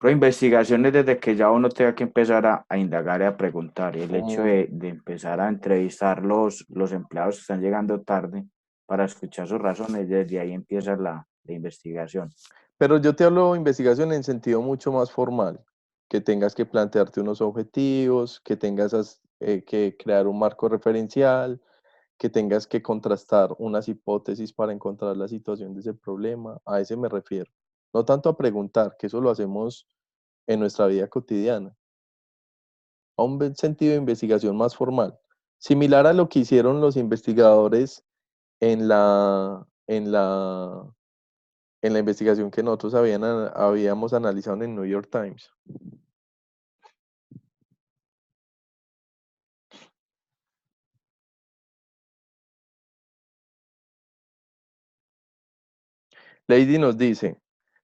Pero investigaciones desde que ya uno tenga que empezar a indagar y a preguntar. Y el hecho
Como,
de empezar a entrevistar los empleados que están llegando tarde para escuchar sus razones, desde ahí empieza de investigación.
Pero yo te hablo de investigación en sentido mucho más formal, que tengas que plantearte unos objetivos, que tengas que crear un marco referencial, que tengas que contrastar unas hipótesis para encontrar la situación de ese problema. A ese me refiero. No tanto a preguntar, que eso lo hacemos en nuestra vida cotidiana, a un sentido de investigación más formal, similar a lo que hicieron los investigadores en la investigación que nosotros habíamos analizado en el New York Times. Lady nos dice,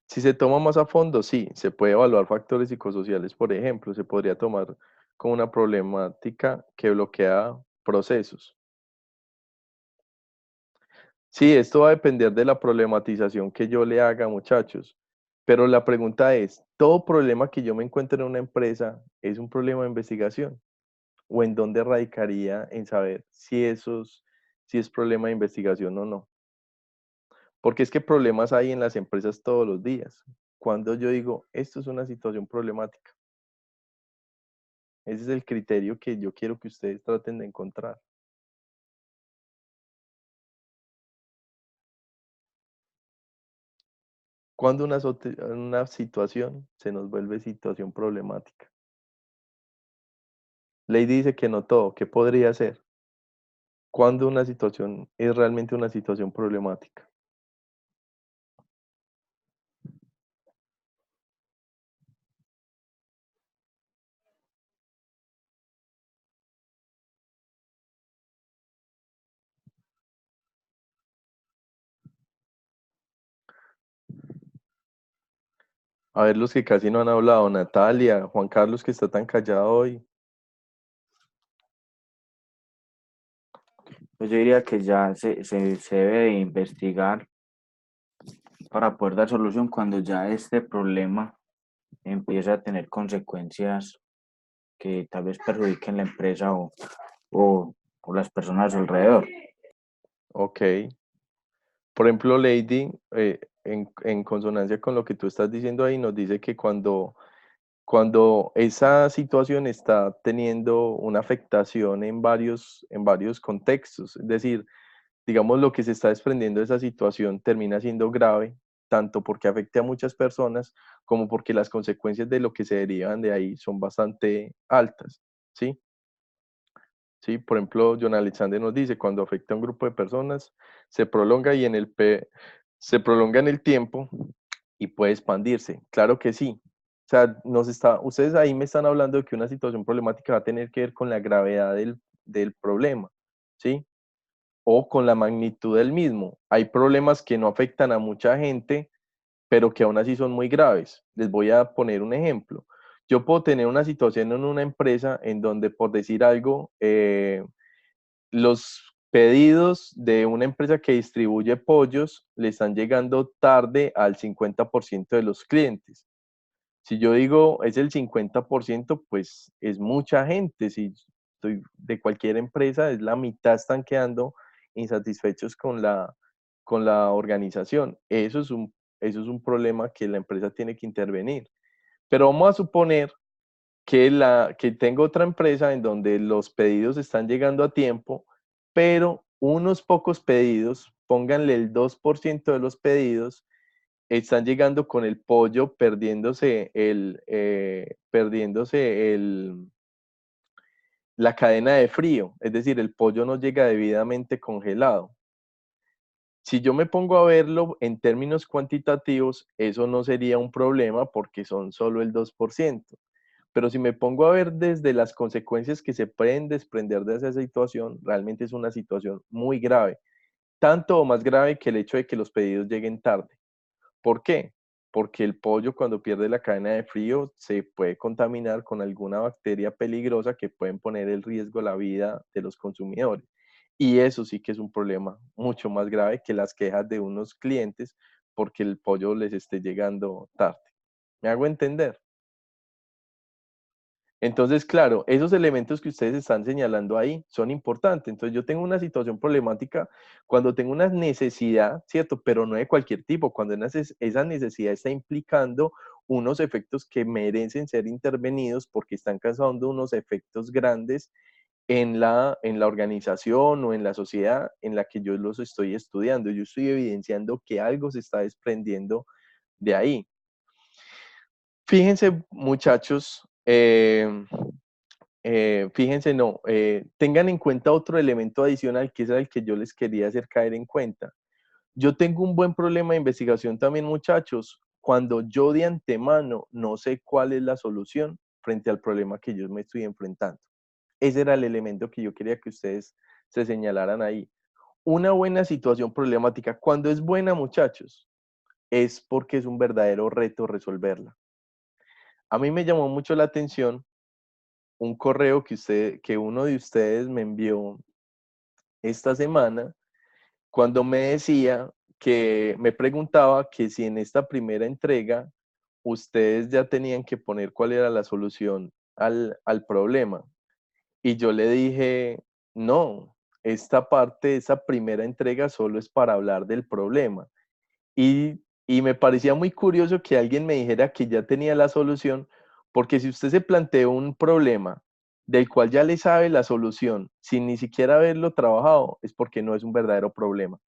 si se toma más a fondo, sí, se puede evaluar factores psicosociales, por ejemplo, se podría tomar como una problemática que bloquea procesos. Sí, esto va a depender de la problematización que yo le haga, muchachos. Pero la pregunta es, ¿todo problema que yo me encuentre en una empresa es un problema de investigación? ¿O en dónde radicaría en saber si es problema de investigación o no? Porque es que problemas hay en las empresas todos los días. Cuando yo digo, esto es una situación problemática, ese es el criterio que yo quiero que ustedes traten de encontrar. Cuando una situación se nos vuelve situación problemática. Lady dice que no todo, ¿qué podría ser? Cuando una situación es realmente una situación problemática. A ver los que casi no han hablado, Natalia, Juan Carlos que está tan callado hoy.
Pues yo diría que ya se debe de investigar para poder dar solución cuando ya este problema empieza a tener consecuencias que tal vez perjudiquen la empresa o las personas alrededor.
Ok. Por ejemplo, Lady, en consonancia con lo que tú estás diciendo ahí, nos dice que cuando esa situación está teniendo una afectación en varios contextos, es decir, digamos, lo que se está desprendiendo de esa situación termina siendo grave, tanto porque afecte a muchas personas como porque las consecuencias de lo que se derivan de ahí son bastante altas, ¿sí? Sí, por ejemplo, John Alexander nos dice, cuando afecta a un grupo de personas, se prolonga se prolonga en el tiempo y puede expandirse. Claro que sí. O sea, ustedes ahí me están hablando de que una situación problemática va a tener que ver con la gravedad del problema, ¿sí? O con la magnitud del mismo. Hay problemas que no afectan a mucha gente, pero que aún así son muy graves. Les voy a poner un ejemplo. Yo puedo tener una situación en una empresa en donde, por decir algo, los pedidos de una empresa que distribuye pollos le están llegando tarde al 50% de los clientes. Si yo digo es el 50%, pues es mucha gente. Si estoy de cualquier empresa, es la mitad están quedando insatisfechos con la organización. Eso es un problema que la empresa tiene que intervenir. Pero vamos a suponer que tengo otra empresa en donde los pedidos están llegando a tiempo, pero unos pocos pedidos, pónganle el 2% de los pedidos, están llegando con el pollo perdiéndose la cadena de frío, es decir, el pollo no llega debidamente congelado. Si yo me pongo a verlo en términos cuantitativos, eso no sería un problema porque son solo el 2%. Pero si me pongo a ver desde las consecuencias que se pueden desprender de esa situación, realmente es una situación muy grave, tanto o más grave que el hecho de que los pedidos lleguen tarde. ¿Por qué? Porque el pollo cuando pierde la cadena de frío se puede contaminar con alguna bacteria peligrosa que pueden poner en riesgo la vida de los consumidores. Y eso sí que es un problema mucho más grave que las quejas de unos clientes porque el pollo les esté llegando tarde. ¿Me hago entender? Entonces, claro, esos elementos que ustedes están señalando ahí son importantes. Entonces, yo tengo una situación problemática cuando tengo una necesidad, ¿cierto? Pero no de cualquier tipo, cuando esa necesidad está implicando unos efectos que merecen ser intervenidos porque están causando unos efectos grandes en la organización o en la sociedad en la que yo los estoy estudiando. Yo estoy evidenciando que algo se está desprendiendo de ahí. Fíjense, muchachos, fíjense, no, tengan en cuenta otro elemento adicional que es el que yo les quería hacer caer en cuenta. Yo tengo un buen problema de investigación también, muchachos, cuando yo de antemano no sé cuál es la solución frente al problema que yo me estoy enfrentando. Ese era el elemento que yo quería que ustedes se señalaran ahí. Una buena situación problemática, cuando es buena, muchachos, es porque es un verdadero reto resolverla. A mí me llamó mucho la atención un correo que uno de ustedes me envió esta semana cuando me decía que me preguntaba que si en esta primera entrega ustedes ya tenían que poner cuál era la solución al problema. Y yo le dije, no, esta parte, esa primera entrega solo es para hablar del problema. Y me parecía muy curioso que alguien me dijera que ya tenía la solución, porque si usted se planteó un problema del cual ya le sabe la solución sin ni siquiera haberlo trabajado, es porque no es un verdadero problema.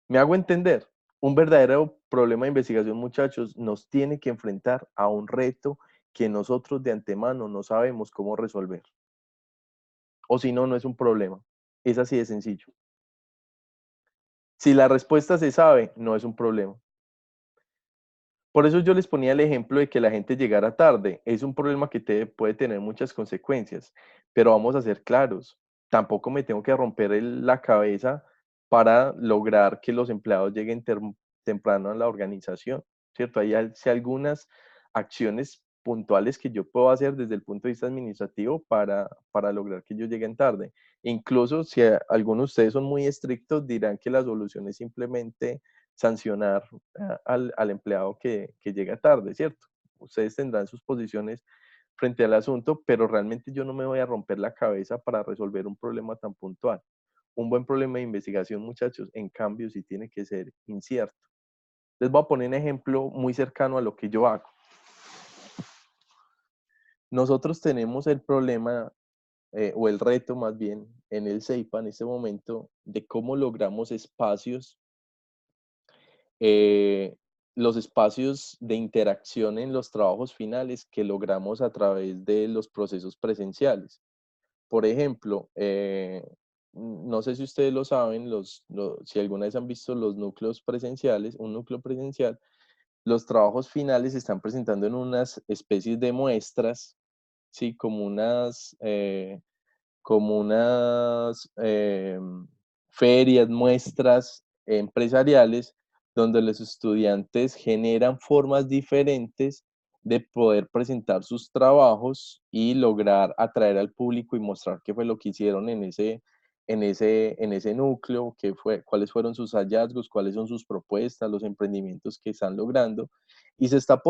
¿Me hago entender? Un verdadero problema de investigación, muchachos, nos tiene que enfrentar a un reto que nosotros de antemano no sabemos cómo resolver. O si no, no es un problema. Es así de sencillo. Si la respuesta se sabe, no es un problema. Por eso yo les ponía el ejemplo de que la gente llegara tarde. Es un problema que puede tener muchas consecuencias, pero vamos a ser claros. Tampoco me tengo que romper la cabeza para lograr que los empleados lleguen temprano a la organización, ¿cierto? Hay sí algunas acciones puntuales que yo puedo hacer desde el punto de vista administrativo para lograr que ellos lleguen tarde. Incluso si algunos de ustedes son muy estrictos, dirán que la solución es simplemente sancionar al empleado que llega tarde, ¿cierto? Ustedes tendrán sus posiciones frente al asunto, pero realmente yo no me voy a romper la cabeza para resolver un problema tan puntual. Un buen problema de investigación, muchachos, en cambio, sí tiene que ser incierto. Les voy a poner un ejemplo muy cercano a lo que yo hago. Nosotros tenemos el problema, o el reto más bien, en el CEIPA en este momento, de cómo logramos espacios eh, los espacios de interacción en los trabajos finales que logramos a través de los procesos presenciales. Por ejemplo, no sé si ustedes lo saben, si alguna vez han visto los núcleos presenciales, un núcleo presencial, los trabajos finales se están presentando en unas especies de muestras, ¿sí? Como unas ferias, muestras empresariales, donde los estudiantes generan formas diferentes de poder presentar sus trabajos y lograr atraer al público y mostrar qué fue lo que hicieron en ese núcleo, cuáles fueron sus hallazgos, cuáles son sus propuestas, los emprendimientos que están logrando. Y se está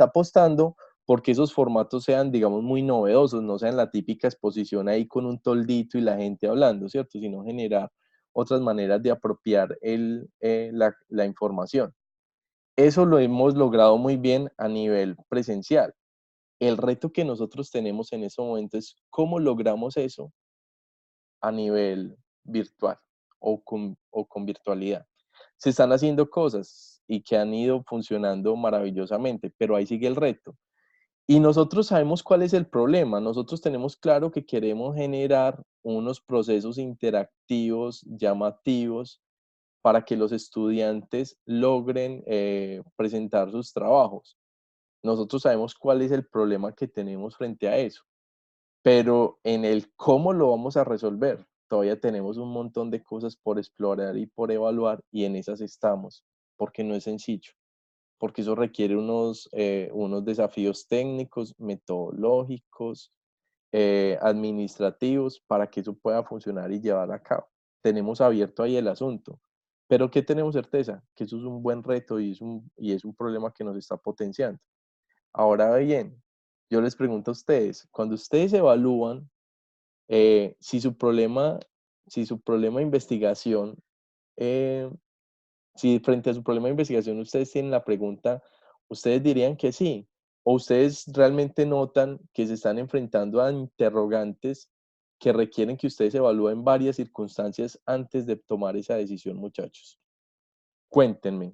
apostando porque esos formatos sean, digamos, muy novedosos, no sean la típica exposición ahí con un toldito y la gente hablando, ¿cierto? Sino generar otras maneras de apropiar la información. Eso lo hemos logrado muy bien a nivel presencial. El reto que nosotros tenemos en este momento es cómo logramos eso a nivel virtual o con virtualidad. Se están haciendo cosas y que han ido funcionando maravillosamente, pero ahí sigue el reto. Y nosotros sabemos cuál es el problema. Nosotros tenemos claro que queremos generar unos procesos interactivos, llamativos, para que los estudiantes logren presentar sus trabajos. Nosotros sabemos cuál es el problema que tenemos frente a eso, pero en el cómo lo vamos a resolver, todavía tenemos un montón de cosas por explorar y por evaluar, y en esas estamos, porque no es sencillo, porque eso requiere unos desafíos técnicos, metodológicos, administrativos, para que eso pueda funcionar y llevar a cabo. Tenemos abierto ahí el asunto, pero ¿qué tenemos certeza? Que eso es un buen reto y es un problema que nos está potenciando. Ahora bien, yo les pregunto a ustedes, cuando ustedes evalúan si su problema de investigación, eh, si frente a su problema de investigación ustedes tienen la pregunta, ¿ustedes dirían que sí? ¿O ustedes realmente notan que se están enfrentando a interrogantes que requieren que ustedes evalúen varias circunstancias antes de tomar esa decisión, muchachos? Cuéntenme.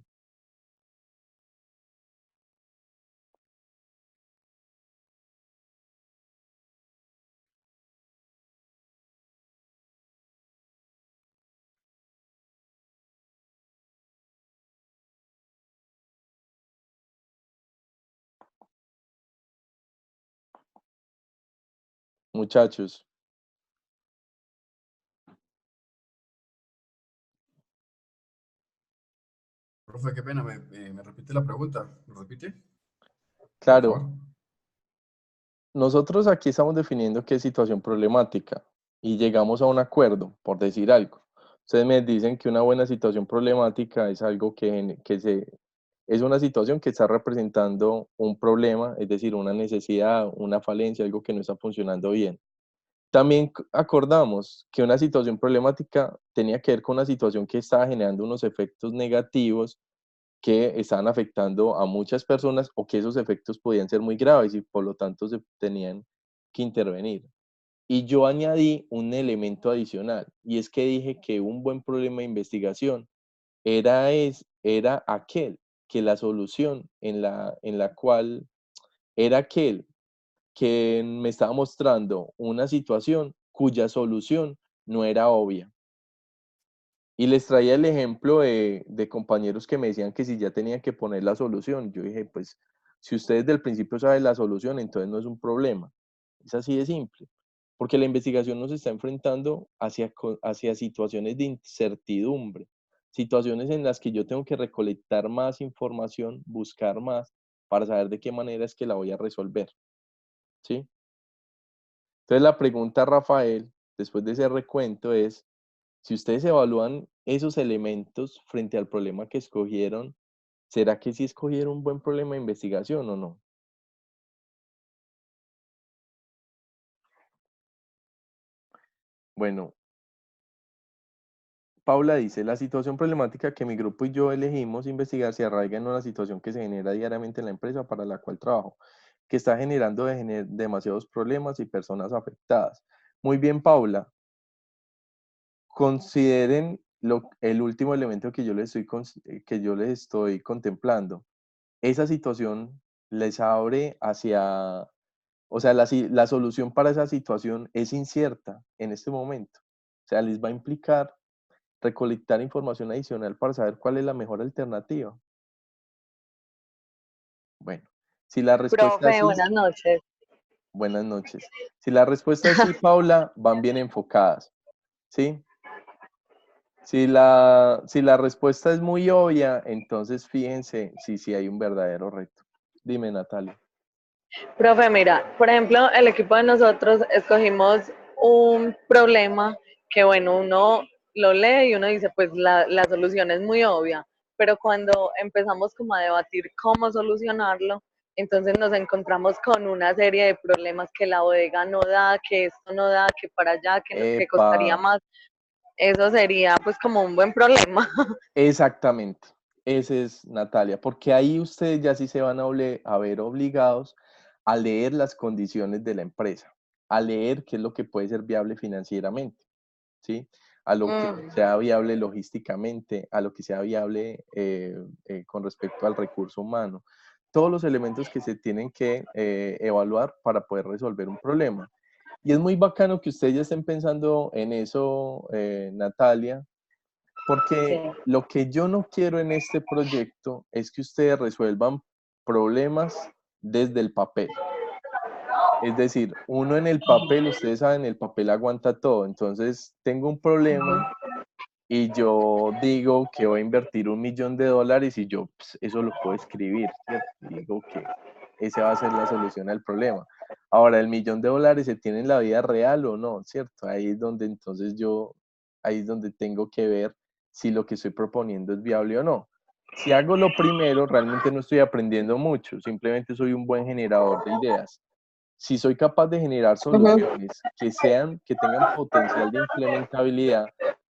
Muchachos,
Profe, qué pena, ¿me repite la pregunta? ¿Me repite? Por
claro,
favor.
nosotros aquí estamos definiendo qué es situación problemática y llegamos a un acuerdo, por decir algo. Ustedes me dicen que una buena situación problemática es algo es una situación que está representando un problema, es decir, una necesidad, una falencia, algo que no está funcionando bien. También acordamos que una situación problemática tenía que ver con una situación que estaba generando unos efectos negativos que estaban afectando a muchas personas o que esos efectos podían ser muy graves y por lo tanto se tenían que intervenir. Y yo añadí un elemento adicional y es que dije que un buen problema de investigación era aquel que la solución en la cual era aquel que me estaba mostrando una situación cuya solución no era obvia. Y les traía el ejemplo de compañeros que me decían que si ya tenían que poner la solución. Yo dije, pues, si ustedes del principio saben la solución, entonces no es un problema. Es así de simple. Porque la investigación nos está enfrentando hacia situaciones de incertidumbre, situaciones en las que yo tengo que recolectar más información, buscar más, para saber de qué manera es que la voy a resolver. ¿Sí? Entonces la pregunta, Rafael, después de ese recuento es, si ustedes evalúan esos elementos frente al problema que escogieron, ¿será que sí escogieron un buen problema de investigación o no? Bueno, Paula dice, la situación problemática que mi grupo y yo elegimos investigar se arraiga en una situación que se genera diariamente en la empresa para la cual trabajo, que está generando demasiados problemas y personas afectadas. Muy bien, Paula. Consideren el último elemento que que yo les estoy contemplando. Esa situación les abre hacia, o sea, la solución para esa situación es incierta en este momento. O sea, les va a implicar recolectar información adicional para saber cuál es la mejor alternativa. Bueno, si la respuesta es
Profe,
sí,
buenas noches.
buenas noches. Si la respuesta es sí, Paula, van bien enfocadas, ¿sí? Si la respuesta es muy obvia, entonces fíjense si hay un verdadero reto. Dime, Natalia.
Profe, mira, por ejemplo, el equipo de nosotros escogimos un problema que, bueno, uno lo lee y uno dice, pues la solución es muy obvia, pero cuando empezamos como a debatir cómo solucionarlo, entonces nos encontramos con una serie de problemas que la bodega no da, que esto no da, que para allá, que
Epa,
costaría más. Eso sería pues como un buen problema.
exactamente. Ese es Natalia, porque ahí ustedes ya sí se van a ver obligados a leer las condiciones de la empresa, a leer qué es lo que puede ser viable financieramente, ¿sí? A lo que sea viable logísticamente, a lo que sea viable con respecto al recurso humano. Todos los elementos que se tienen que evaluar para poder resolver un problema. Y es muy bacano que ustedes ya estén pensando en eso, Natalia, porque
Sí.
lo que yo no quiero en este proyecto es que ustedes resuelvan problemas desde el papel. Es decir, uno en el papel, ustedes saben, el papel aguanta todo. Entonces, tengo un problema y yo digo que voy a invertir $1.000.000 y yo pues, eso lo puedo escribir, ¿cierto? Digo que esa va a ser la solución al problema. Ahora, ¿el $1.000.000 se tiene en la vida real o no? ¿Cierto? Ahí es donde entonces ahí es donde tengo que ver si lo que estoy proponiendo es viable o no. Si hago lo primero, realmente no estoy aprendiendo mucho, simplemente soy un buen generador de ideas. Si soy capaz de generar soluciones que tengan potencial de implementabilidad,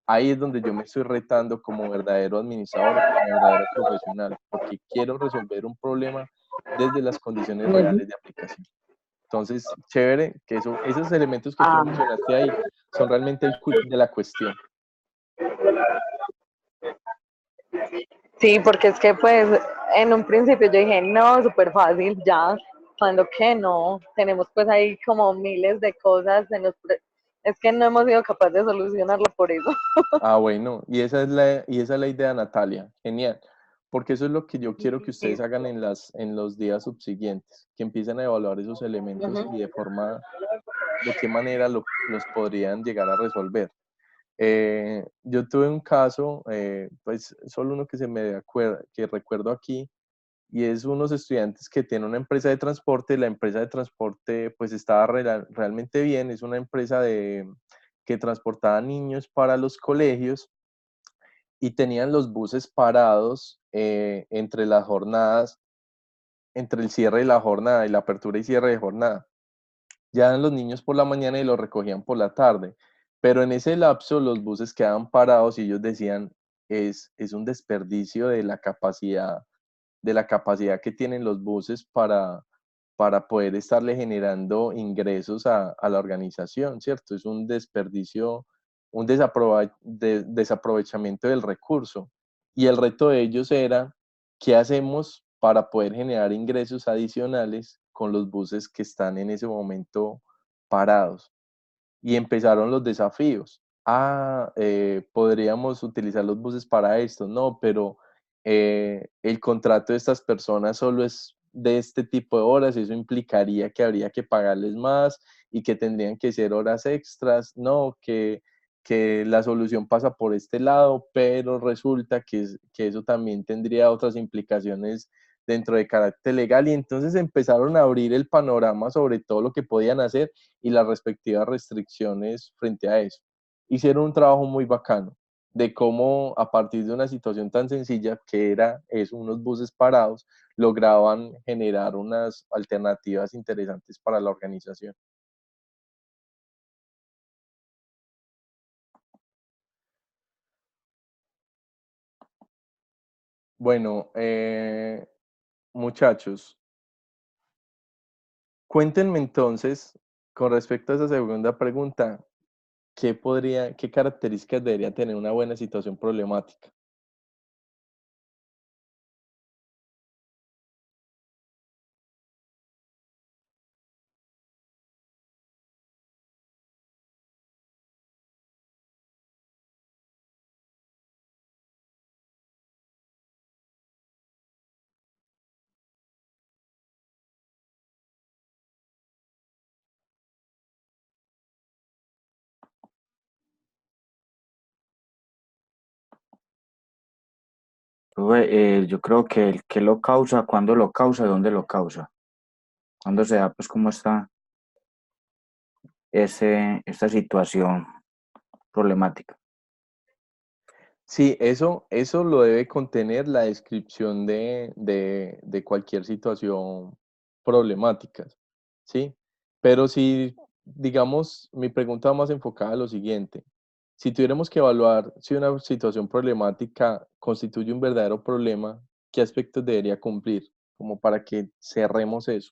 ahí es donde yo me estoy retando como verdadero administrador o como verdadero profesional, porque quiero resolver un problema desde las condiciones reales de aplicación. Entonces, chévere que esos elementos que tú
Ah,
mencionaste ahí son realmente el quid de la cuestión.
sí, porque es que pues en un principio yo dije, no, súper fácil, ya, cuando que no, tenemos pues ahí como miles de cosas, es que no hemos sido capaces de solucionarlo por eso.
Ah, bueno, y esa es la idea, Natalia. Genial. Porque eso es lo que yo quiero que ustedes hagan en los días subsiguientes, que empiecen a evaluar esos elementos
Ujú.
y de qué manera los podrían llegar a resolver. Yo tuve un caso, pues solo uno que que recuerdo aquí, y es unos estudiantes que tienen una empresa de transporte. La empresa de transporte pues estaba realmente bien, es una empresa que transportaba niños para los colegios y tenían los buses parados entre las jornadas, entre el cierre de la jornada y la apertura y cierre de jornada. Llevaban los niños por la mañana y los recogían por la tarde, pero en ese lapso los buses quedaban parados y ellos decían, es un desperdicio de la capacidad que tienen los buses para poder estarle generando ingresos a la organización, ¿cierto? Es un desperdicio, un desaprovechamiento del recurso. Y el reto de ellos era, ¿qué hacemos para poder generar ingresos adicionales con los buses que están en ese momento parados? Y empezaron los desafíos. Podríamos utilizar los buses para esto. No, pero el contrato de estas personas solo es de este tipo de horas, eso implicaría que habría que pagarles más y que tendrían que ser horas extras. No, que la solución pasa por este lado, pero resulta que eso también tendría otras implicaciones dentro de carácter legal, y entonces empezaron a abrir el panorama sobre todo lo que podían hacer y las respectivas restricciones frente a eso. Hicieron un trabajo muy bacano de cómo a partir de una situación tan sencilla que era eso, unos buses parados, lograban generar unas alternativas interesantes para la organización. Bueno, muchachos, cuéntenme entonces, con respecto a esa segunda pregunta, qué características debería tener una buena situación problemática?
Yo creo que el que lo causa, cuándo lo causa, dónde lo causa, cuándo se da, pues cómo está esta situación problemática.
Sí, eso lo debe contener la descripción de cualquier situación problemática, ¿sí? Pero si, digamos, mi pregunta va más enfocada a lo siguiente: si tuviéramos que evaluar si una situación problemática constituye un verdadero problema, ¿qué aspectos debería cumplir? Como para que cerremos eso.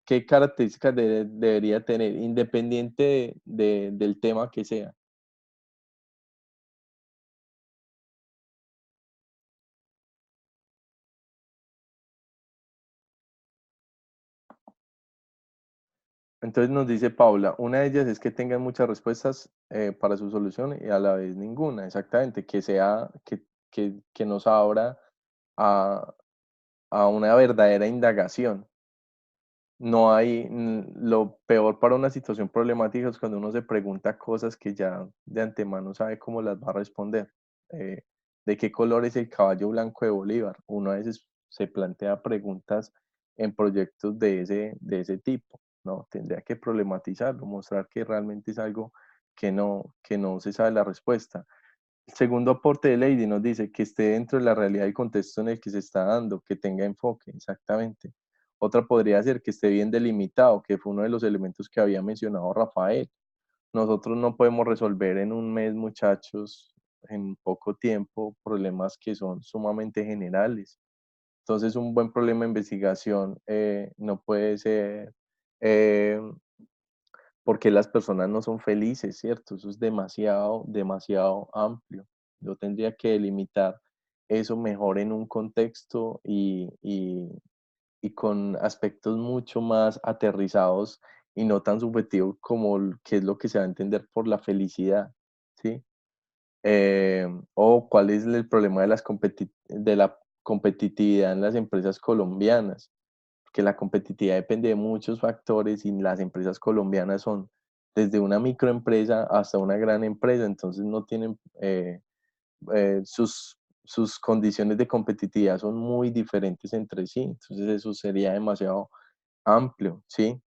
¿Qué características debería tener, independiente del tema que sea? Entonces nos dice Paula, una de ellas es que tengan muchas respuestas para su solución y a la vez ninguna, exactamente, que nos abra a, a una verdadera indagación. No hay, lo peor para una situación problemática es cuando uno se pregunta cosas que ya de antemano sabe cómo las va a responder. Eh, ¿De qué color es el caballo blanco de Bolívar? Uno a veces se plantea preguntas en proyectos de ese tipo, ¿no? Tendría que problematizarlo, mostrar que realmente es algo que no se sabe la respuesta. El segundo aporte de Lady nos dice que esté dentro de la realidad y contexto en el que se está dando, que tenga enfoque, exactamente. Otra podría ser que esté bien delimitado, que fue uno de los elementos que había mencionado Rafael. Nosotros no podemos resolver en un mes, muchachos, en poco tiempo, problemas que son sumamente generales. Entonces, un buen problema de investigación no puede ser eh, porque las personas no son felices, ¿cierto? Eso es demasiado, demasiado amplio. Yo tendría que delimitar eso mejor en un contexto y con aspectos mucho más aterrizados y no tan subjetivos como qué es lo que se va a entender por la felicidad, ¿sí? O cuál es el problema de, de la competitividad en las empresas colombianas, porque la competitividad depende de muchos factores y las empresas colombianas son desde una microempresa hasta una gran empresa, entonces no tienen sus condiciones de competitividad son muy diferentes entre sí, entonces eso sería demasiado amplio, ¿sí?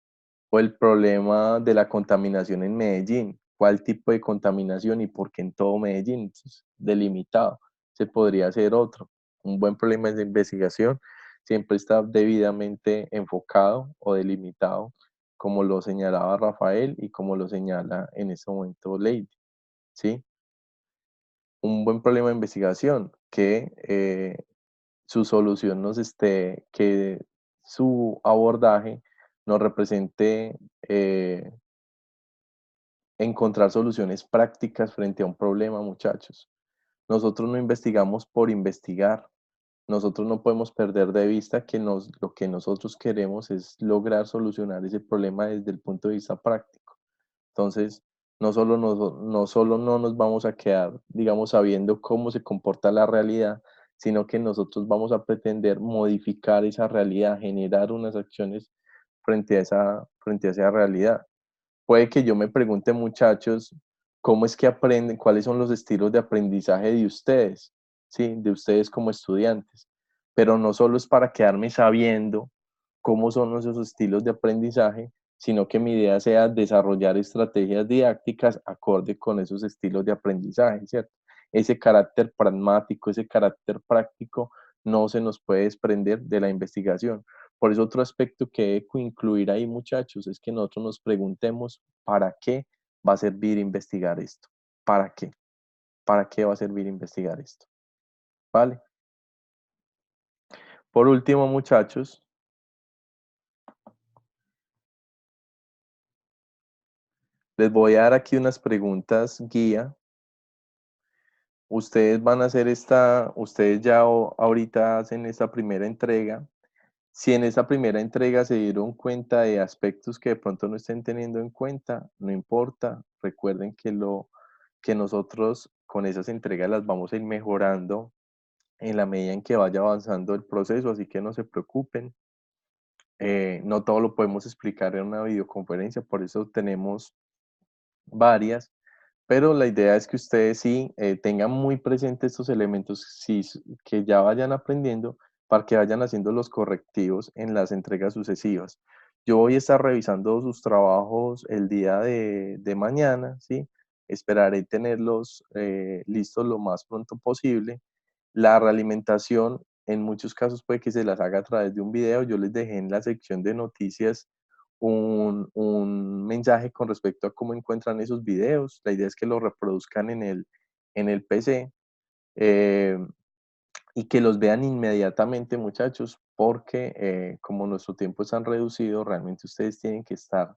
O el problema de la contaminación en Medellín, cuál tipo de contaminación y por qué en todo Medellín, entonces, delimitado, se podría hacer otro. Un buen problema de investigación siempre está debidamente enfocado o delimitado, como lo señalaba Rafael y como lo señala en este momento Lady, ¿sí? Un buen problema de investigación, que su solución nos esté, que su abordaje nos represente encontrar soluciones prácticas frente a un problema, muchachos. Nosotros no investigamos por investigar. Nosotros no podemos perder de vista que lo que nosotros queremos es lograr solucionar ese problema desde el punto de vista práctico. Entonces, no solo no nos vamos a quedar, digamos, sabiendo cómo se comporta la realidad, sino que nosotros vamos a pretender modificar esa realidad, generar unas acciones frente a esa realidad. Puede que yo me pregunte, muchachos, ¿cómo es que aprenden? ¿Cuáles son los estilos de aprendizaje de ustedes? ¿Sí? De ustedes como estudiantes. Pero no solo es para quedarme sabiendo cómo son esos estilos de aprendizaje, sino que mi idea sea desarrollar estrategias didácticas acorde con esos estilos de aprendizaje, ¿cierto? Ese carácter pragmático, ese carácter práctico no se nos puede desprender de la investigación. Por eso otro aspecto que debe incluir ahí, muchachos, es que nosotros nos preguntemos ¿para qué va a servir investigar esto? ¿Para qué? ¿Para qué va a servir investigar esto? ¿Vale? Por último, muchachos, les voy a dar aquí unas preguntas guía. Ustedes van a hacer ustedes ya ahorita hacen esta primera entrega. Si en esa primera entrega se dieron cuenta de aspectos que de pronto no estén teniendo en cuenta, no importa. Recuerden que nosotros con esas entregas las vamos a ir mejorando en la medida en que vaya avanzando el proceso, así que no se preocupen. No todo lo podemos explicar en una videoconferencia, por eso tenemos varias, pero la idea es que ustedes sí tengan muy presentes estos elementos que ya vayan aprendiendo para que vayan haciendo los correctivos en las entregas sucesivas. Yo voy a estar revisando sus trabajos el día de mañana, ¿sí? Esperaré tenerlos listos lo más pronto posible. La realimentación en muchos casos puede que se las haga a través de un video. Yo les dejé en la sección de noticias un mensaje con respecto a cómo encuentran esos videos. La idea es que los reproduzcan en el PC y que los vean inmediatamente, muchachos, porque como nuestro tiempo es tan reducido, realmente ustedes tienen que estar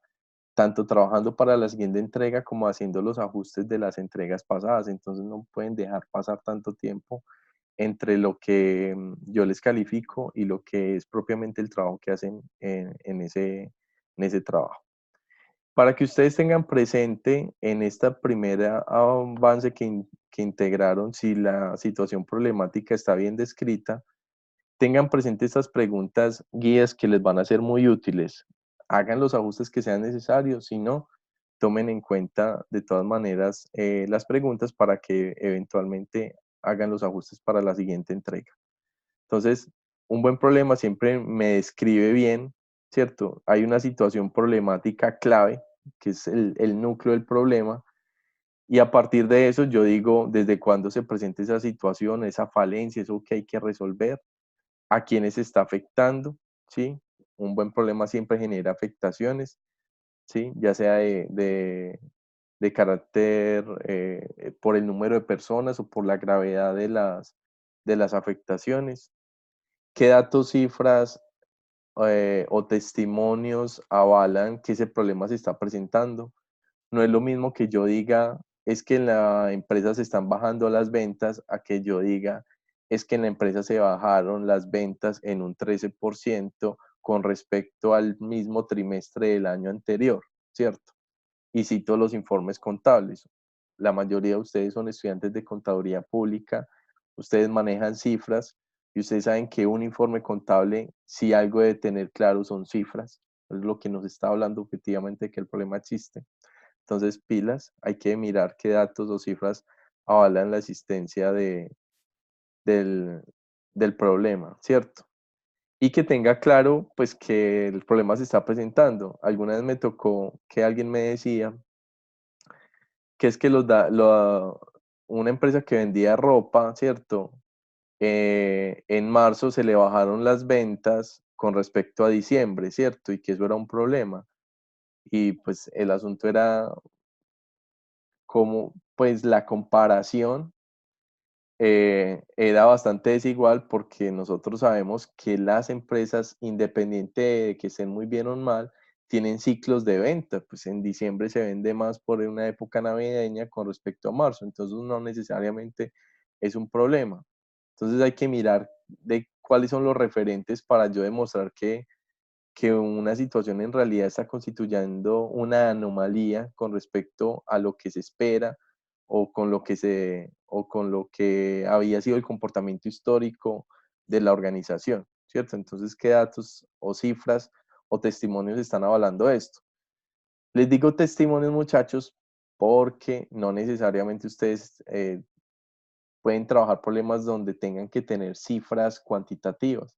tanto trabajando para la siguiente entrega como haciendo los ajustes de las entregas pasadas. Entonces no pueden dejar pasar tanto tiempo entre lo que yo les califico y lo que es propiamente el trabajo que hacen en ese trabajo. Para que ustedes tengan presente en esta primera avance que integraron, si la situación problemática está bien descrita, tengan presente estas preguntas guías que les van a ser muy útiles. Hagan los ajustes que sean necesarios, si no, tomen en cuenta de todas maneras las preguntas para que eventualmente hagan los ajustes para la siguiente entrega. Entonces, un buen problema siempre me describe bien, ¿cierto? Hay una situación problemática clave, que es el núcleo del problema, Y a partir de eso yo digo, desde cuándo se presenta esa situación, esa falencia, eso que hay que resolver, a quiénes está afectando, ¿sí? Un buen problema siempre genera afectaciones, ¿sí? Ya sea de carácter por el número de personas o por la gravedad de las afectaciones. ¿Qué datos, cifras o testimonios avalan que ese problema se está presentando? No es lo mismo que yo diga, es que en la empresa se están bajando las ventas, a que yo diga, es que en la empresa se bajaron las ventas en un 13% con respecto al mismo trimestre del año anterior, ¿cierto? Y cito los informes contables. La mayoría de ustedes son estudiantes de contaduría pública, ustedes manejan cifras y ustedes saben que un informe contable, si algo debe tener claro, son cifras. Es lo que nos está hablando objetivamente de que el problema existe. Entonces, pilas, hay que mirar qué datos o cifras avalan la existencia del, del problema, ¿cierto? Y que tenga claro, pues, que el problema se está presentando. Alguna vez me tocó que alguien me decía que es que una empresa que vendía ropa, ¿cierto? En marzo se le bajaron las ventas con respecto a diciembre, ¿cierto? Y que eso era un problema. Y pues el asunto era como, pues la comparación era bastante desigual porque nosotros sabemos que las empresas, independiente de que estén muy bien o mal, tienen ciclos de venta. Pues en diciembre se vende más por una época navideña con respecto a marzo, entonces no necesariamente es un problema. Entonces hay que mirar de cuáles son los referentes para yo demostrar que una situación en realidad está constituyendo una anomalía con respecto a lo que se espera o con lo que había sido el comportamiento histórico de la organización, ¿cierto? Entonces, ¿qué datos o cifras o testimonios están avalando esto? Les digo testimonios, muchachos, porque no necesariamente ustedes pueden trabajar problemas donde tengan que tener cifras cuantitativas.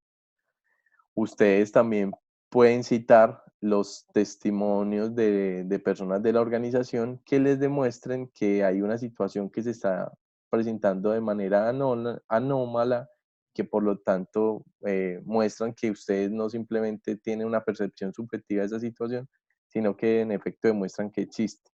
Ustedes también pueden citar los testimonios de personas de la organización que les demuestren que hay una situación que se está presentando de manera anómala, que por lo tanto muestran que ustedes no simplemente tienen una percepción subjetiva de esa situación, sino que en efecto demuestran que existe.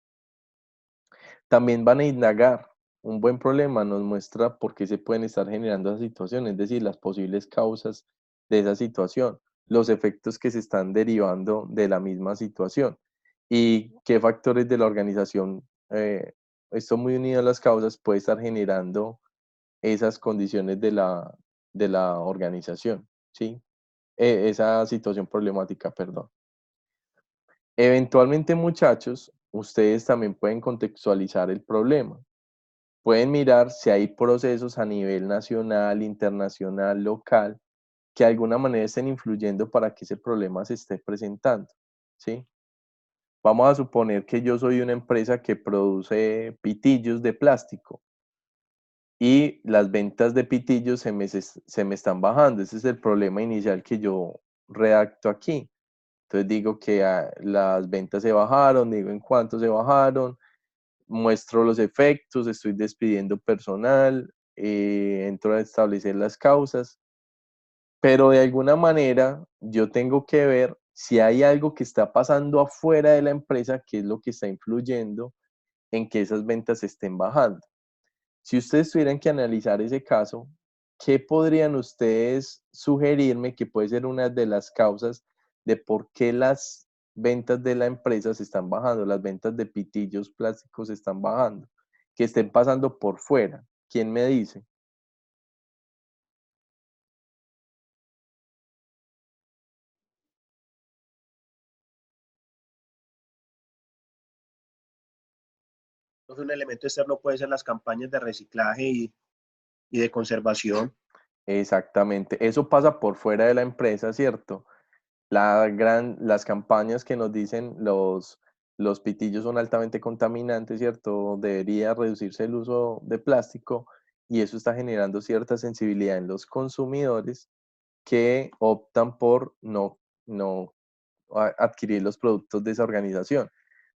También van a indagar. Un buen problema nos muestra por qué se pueden estar generando esas situaciones, es decir, las posibles causas de esa situación, los efectos que se están derivando de la misma situación y qué factores de la organización, esto muy unido a las causas, puede estar generando esas condiciones de la organización, ¿sí? Esa situación problemática, perdón. Eventualmente, muchachos, ustedes también pueden contextualizar el problema. Pueden mirar si hay procesos a nivel nacional, internacional, local, que de alguna manera estén influyendo para que ese problema se esté presentando, ¿sí? Vamos a suponer que yo soy una empresa que produce pitillos de plástico y las ventas de pitillos se me están bajando. Ese es el problema inicial que yo redacto aquí. Entonces digo que las ventas se bajaron, digo en cuánto se bajaron, muestro los efectos, estoy despidiendo personal, entro a establecer las causas, pero de alguna manera yo tengo que ver si hay algo que está pasando afuera de la empresa, que es lo que está influyendo en que esas ventas estén bajando. Si ustedes tuvieran que analizar ese caso, ¿qué podrían ustedes sugerirme que puede ser una de las causas de por qué las ventas de la empresa se están bajando, las ventas de pitillos plásticos se están bajando, que estén pasando por fuera? ¿Quién me dice?
Entonces, un elemento externo puede ser las campañas de reciclaje y de conservación.
Exactamente, eso pasa por fuera de la empresa, ¿cierto? Las campañas que nos dicen los pitillos son altamente contaminantes, ¿cierto? Debería reducirse el uso de plástico y eso está generando cierta sensibilidad en los consumidores que optan por no adquirir los productos de esa organización.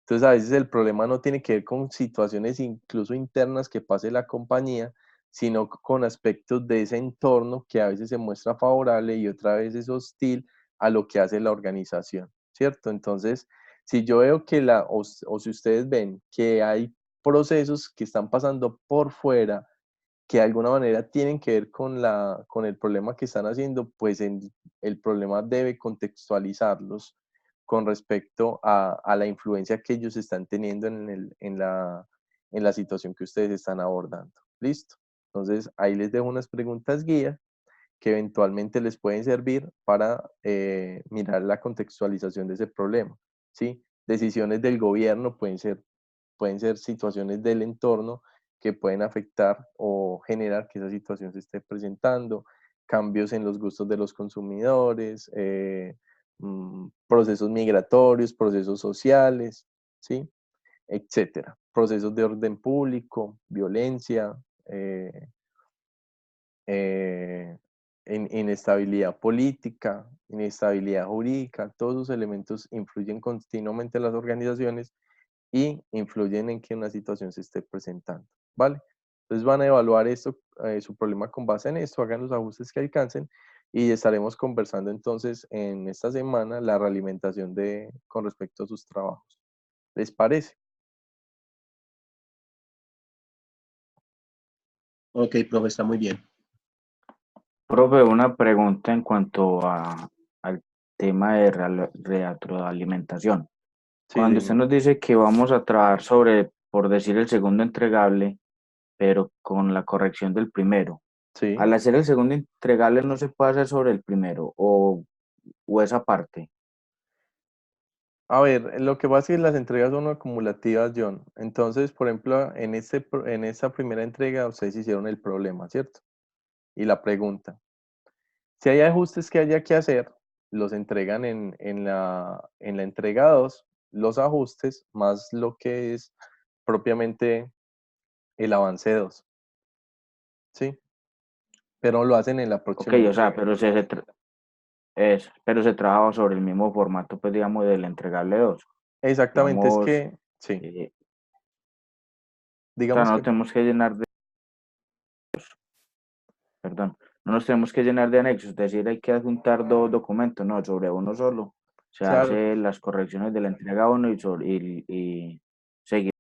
Entonces, a veces el problema no tiene que ver con situaciones incluso internas que pase la compañía, sino con aspectos de ese entorno que a veces se muestra favorable y otra vez es hostil a lo que hace la organización, ¿cierto? Entonces, si yo veo que o si ustedes ven que hay procesos que están pasando por fuera, que de alguna manera tienen que ver con el problema que están haciendo, pues el problema debe contextualizarlos con respecto a la influencia que ellos están teniendo en la situación que ustedes están abordando. ¿Listo? Entonces, ahí les dejo unas preguntas guía que eventualmente les pueden servir para mirar la contextualización de ese problema. ¿Sí? Decisiones del gobierno pueden ser situaciones del entorno que pueden afectar o generar que esa situación se esté presentando, cambios en los gustos de los consumidores, procesos migratorios, procesos sociales, ¿sí? Etcétera. Procesos de orden público, violencia, eh, eh, inestabilidad política, inestabilidad jurídica, todos esos elementos influyen continuamente en las organizaciones y influyen en que una situación se esté presentando, ¿vale? Entonces van a evaluar esto, su problema con base en esto, hagan los ajustes que alcancen y estaremos conversando entonces en esta semana la realimentación con respecto a sus trabajos. ¿Les parece?
Ok, profe, está muy bien.
Profe, una pregunta en cuanto al tema de retroalimentación.
Sí,
Cuando usted
dime.
nos dice que vamos a trabajar sobre, por decir, el segundo entregable, pero con la corrección del primero.
Sí.
Al hacer el segundo entregable no se puede hacer sobre el primero o esa parte.
A ver, lo que pasa es que las entregas son acumulativas, John. Entonces, por ejemplo, en esta primera entrega ustedes hicieron el problema, ¿cierto? Y la pregunta. Si hay ajustes que haya que hacer, los entregan en la entrega 2, los ajustes, más lo que es propiamente el avance 2, ¿sí? Pero lo hacen en la
Ok,
próxima
o sea,
entrega.
pero se trabaja sobre el mismo formato, pues digamos, del entregable 2.
Exactamente, es
Digamos,
que, sí,
o sea,
digamos
no
que,
tenemos que llenar de, perdón, no nos tenemos que llenar de anexos, es decir, hay que adjuntar dos documentos, no, sobre uno solo. Se
claro,
hace las correcciones de la entrega 1 y seguir.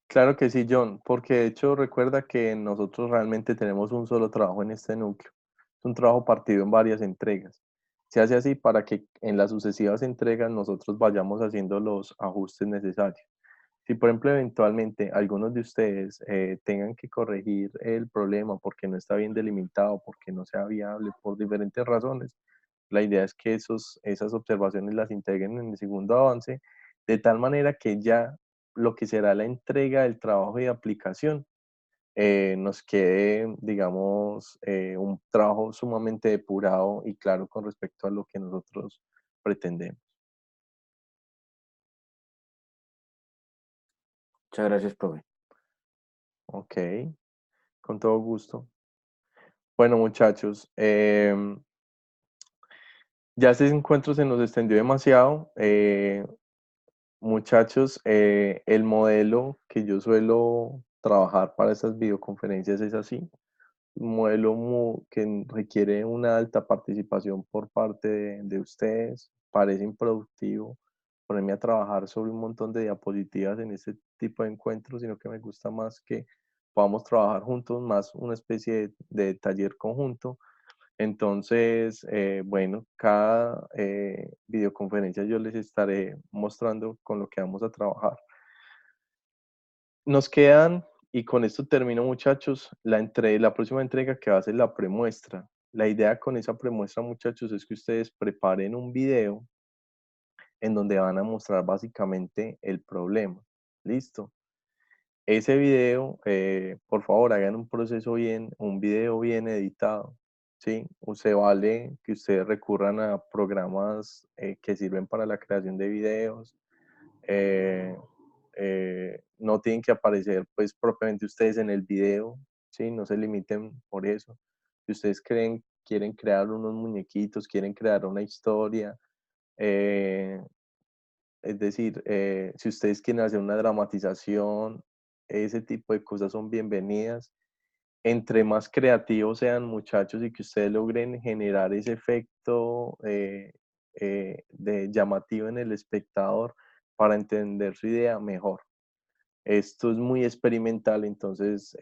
claro que sí, John, porque de hecho recuerda que nosotros realmente tenemos un solo trabajo en este núcleo. Es un trabajo partido en varias entregas. Se hace así para que en las sucesivas entregas nosotros vayamos haciendo los ajustes necesarios. Si, por ejemplo, eventualmente algunos de ustedes tengan que corregir el problema porque no está bien delimitado, porque no sea viable, por diferentes razones, la idea es que esas observaciones las integren en el segundo avance, de tal manera que ya lo que será la entrega del trabajo de aplicación nos quede, digamos, un trabajo sumamente depurado y claro con respecto a lo que nosotros pretendemos.
Muchas gracias, profe.
Ok, con todo gusto. Bueno, muchachos, ya este encuentro se nos extendió demasiado. Muchachos, el modelo que yo suelo trabajar para estas videoconferencias es así. Un modelo que requiere una alta participación por parte de ustedes. Parece improductivo ponerme a trabajar sobre un montón de diapositivas en este tipo de encuentros, sino que me gusta más que podamos trabajar juntos, más una especie de taller conjunto. Entonces, bueno, cada videoconferencia yo les estaré mostrando con lo que vamos a trabajar. Nos quedan, y con esto termino muchachos, la próxima entrega que va a ser la premuestra. La idea con esa premuestra muchachos es que ustedes preparen un video en donde van a mostrar básicamente el problema. ¿Listo? Ese video, por favor, hagan un video bien editado, ¿sí? O se vale que ustedes recurran a programas que sirven para la creación de videos. eh, no tienen que aparecer, pues, propiamente ustedes en el video, ¿sí? No se limiten por eso. Si ustedes quieren crear unos muñequitos, quieren crear una historia, eh, Es decir, si ustedes quieren hacer una dramatización, ese tipo de cosas son bienvenidas. Entre más creativos sean, muchachos, y que ustedes logren generar ese efecto de llamativo en el espectador para entender su idea, mejor. Esto es muy experimental, entonces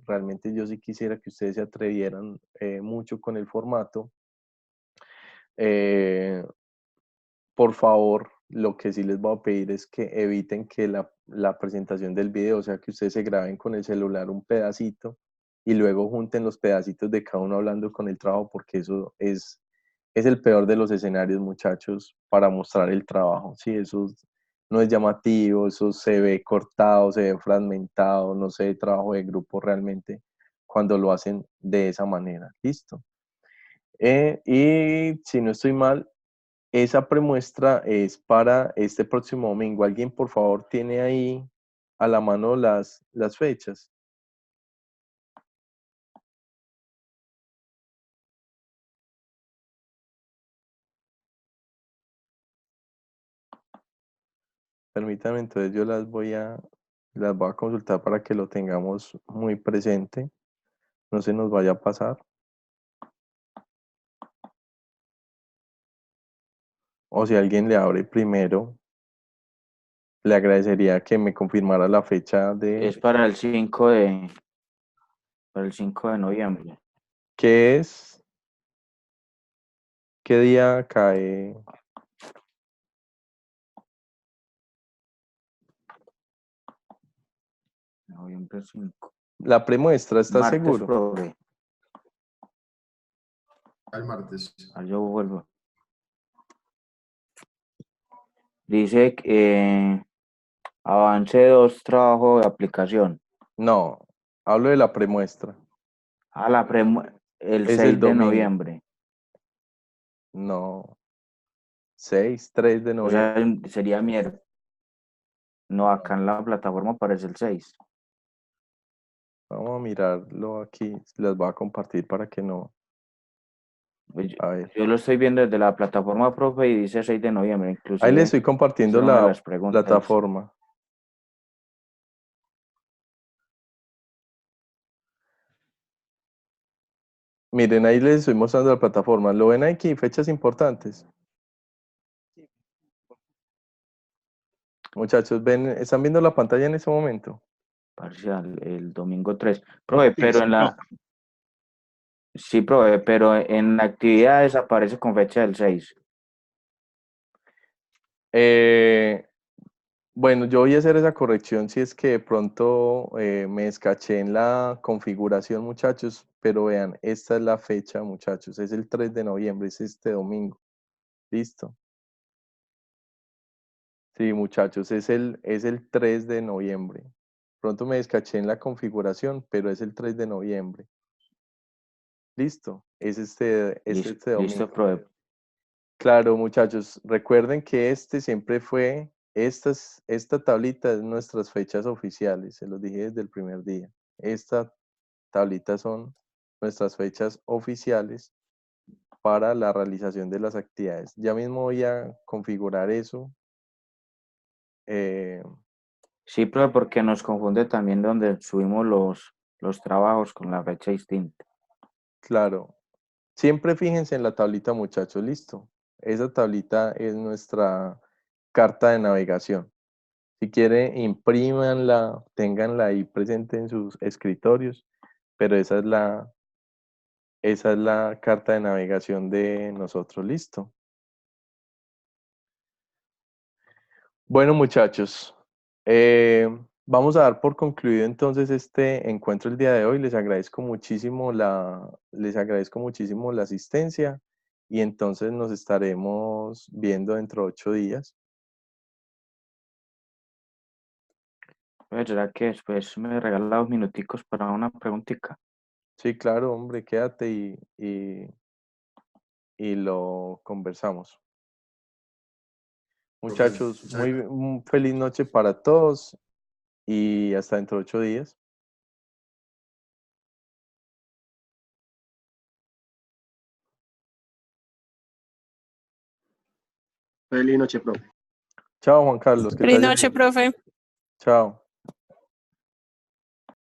realmente yo sí quisiera que ustedes se atrevieran mucho con el formato. Por favor, lo que sí les voy a pedir es que eviten que la presentación del video, o sea, que ustedes se graben con el celular un pedacito y luego junten los pedacitos de cada uno hablando con el trabajo, porque eso es el peor de los escenarios, muchachos, para mostrar el trabajo. Sí, eso no es llamativo, eso se ve cortado, se ve fragmentado, no se ve trabajo de grupo realmente cuando lo hacen de esa manera. Listo. Y si no estoy mal, esa premuestra es para este próximo domingo. ¿Alguien, por favor, tiene ahí a la mano las fechas? Permítanme, entonces yo las voy a consultar para que lo tengamos muy presente. No se nos vaya a pasar. O si alguien le abre primero, le agradecería que me confirmara la fecha
Es
de...
para el 5 de noviembre.
¿Qué es? ¿Qué día cae?
Noviembre 5.
La premuestra, ¿estás
Martes,
seguro?
profe.
El martes.
Yo vuelvo. Dice que avance 2, trabajo de aplicación.
No, hablo de la premuestra.
El
Es el
6 de
domingo.
noviembre.
No, 3 de
O sea,
noviembre.
sería miércoles. No, acá en la plataforma aparece el 6.
Vamos a mirarlo aquí. Las voy a compartir para que no.
Pues
A ver.
yo lo estoy viendo desde la plataforma, profe, y dice 6 de noviembre.
Ahí les
Inclusive,
estoy compartiendo
esa es una de
la
las preguntas.
plataforma. Miren, ahí les estoy mostrando la plataforma. ¿Lo ven aquí? Fechas importantes. Muchachos, ¿están viendo la pantalla en ese momento?
Parcial, el domingo 3. Profe,
Sí,
pero
sí, profe.
Sí, profe, pero en actividades aparece con fecha del 6.
Bueno, yo voy a hacer esa corrección si es que de pronto me escaché en la configuración, muchachos, pero vean, esta es la fecha, muchachos, es el 3 de noviembre, es este domingo. ¿Listo? Sí, muchachos, es el 3 de noviembre. Pronto me descaché en la configuración, pero es el 3 de noviembre. ¿Listo? Es este
Listo,
domingo.
profe.
Claro, muchachos, recuerden que este siempre fue, esta tablita es nuestras fechas oficiales, se los dije desde el primer día. Esta tablita son nuestras fechas oficiales para la realización de las actividades. Ya mismo voy a configurar eso.
Sí, profe, porque nos confunde también donde subimos los trabajos con la fecha distinta.
Claro, siempre fíjense en la tablita, muchachos, listo. Esa tablita es nuestra carta de navegación. Si quiere, imprímanla, ténganla ahí presente en sus escritorios, pero esa es la carta de navegación de nosotros, listo. Bueno, muchachos, vamos a dar por concluido entonces este encuentro el día de hoy. Les agradezco muchísimo la asistencia y entonces nos estaremos viendo dentro de 8 días.
Pues, ¿será que después me regala 2 minuticos para una preguntita?
Sí, claro, hombre, quédate y lo conversamos.
Profe,
Muchachos,
muchas gracias.
feliz noche para todos y hasta dentro de 8 días.
Feliz noche, profe.
Chao, Juan Carlos. Que te
Feliz
vaya
noche,
bien.
profe.
Chao.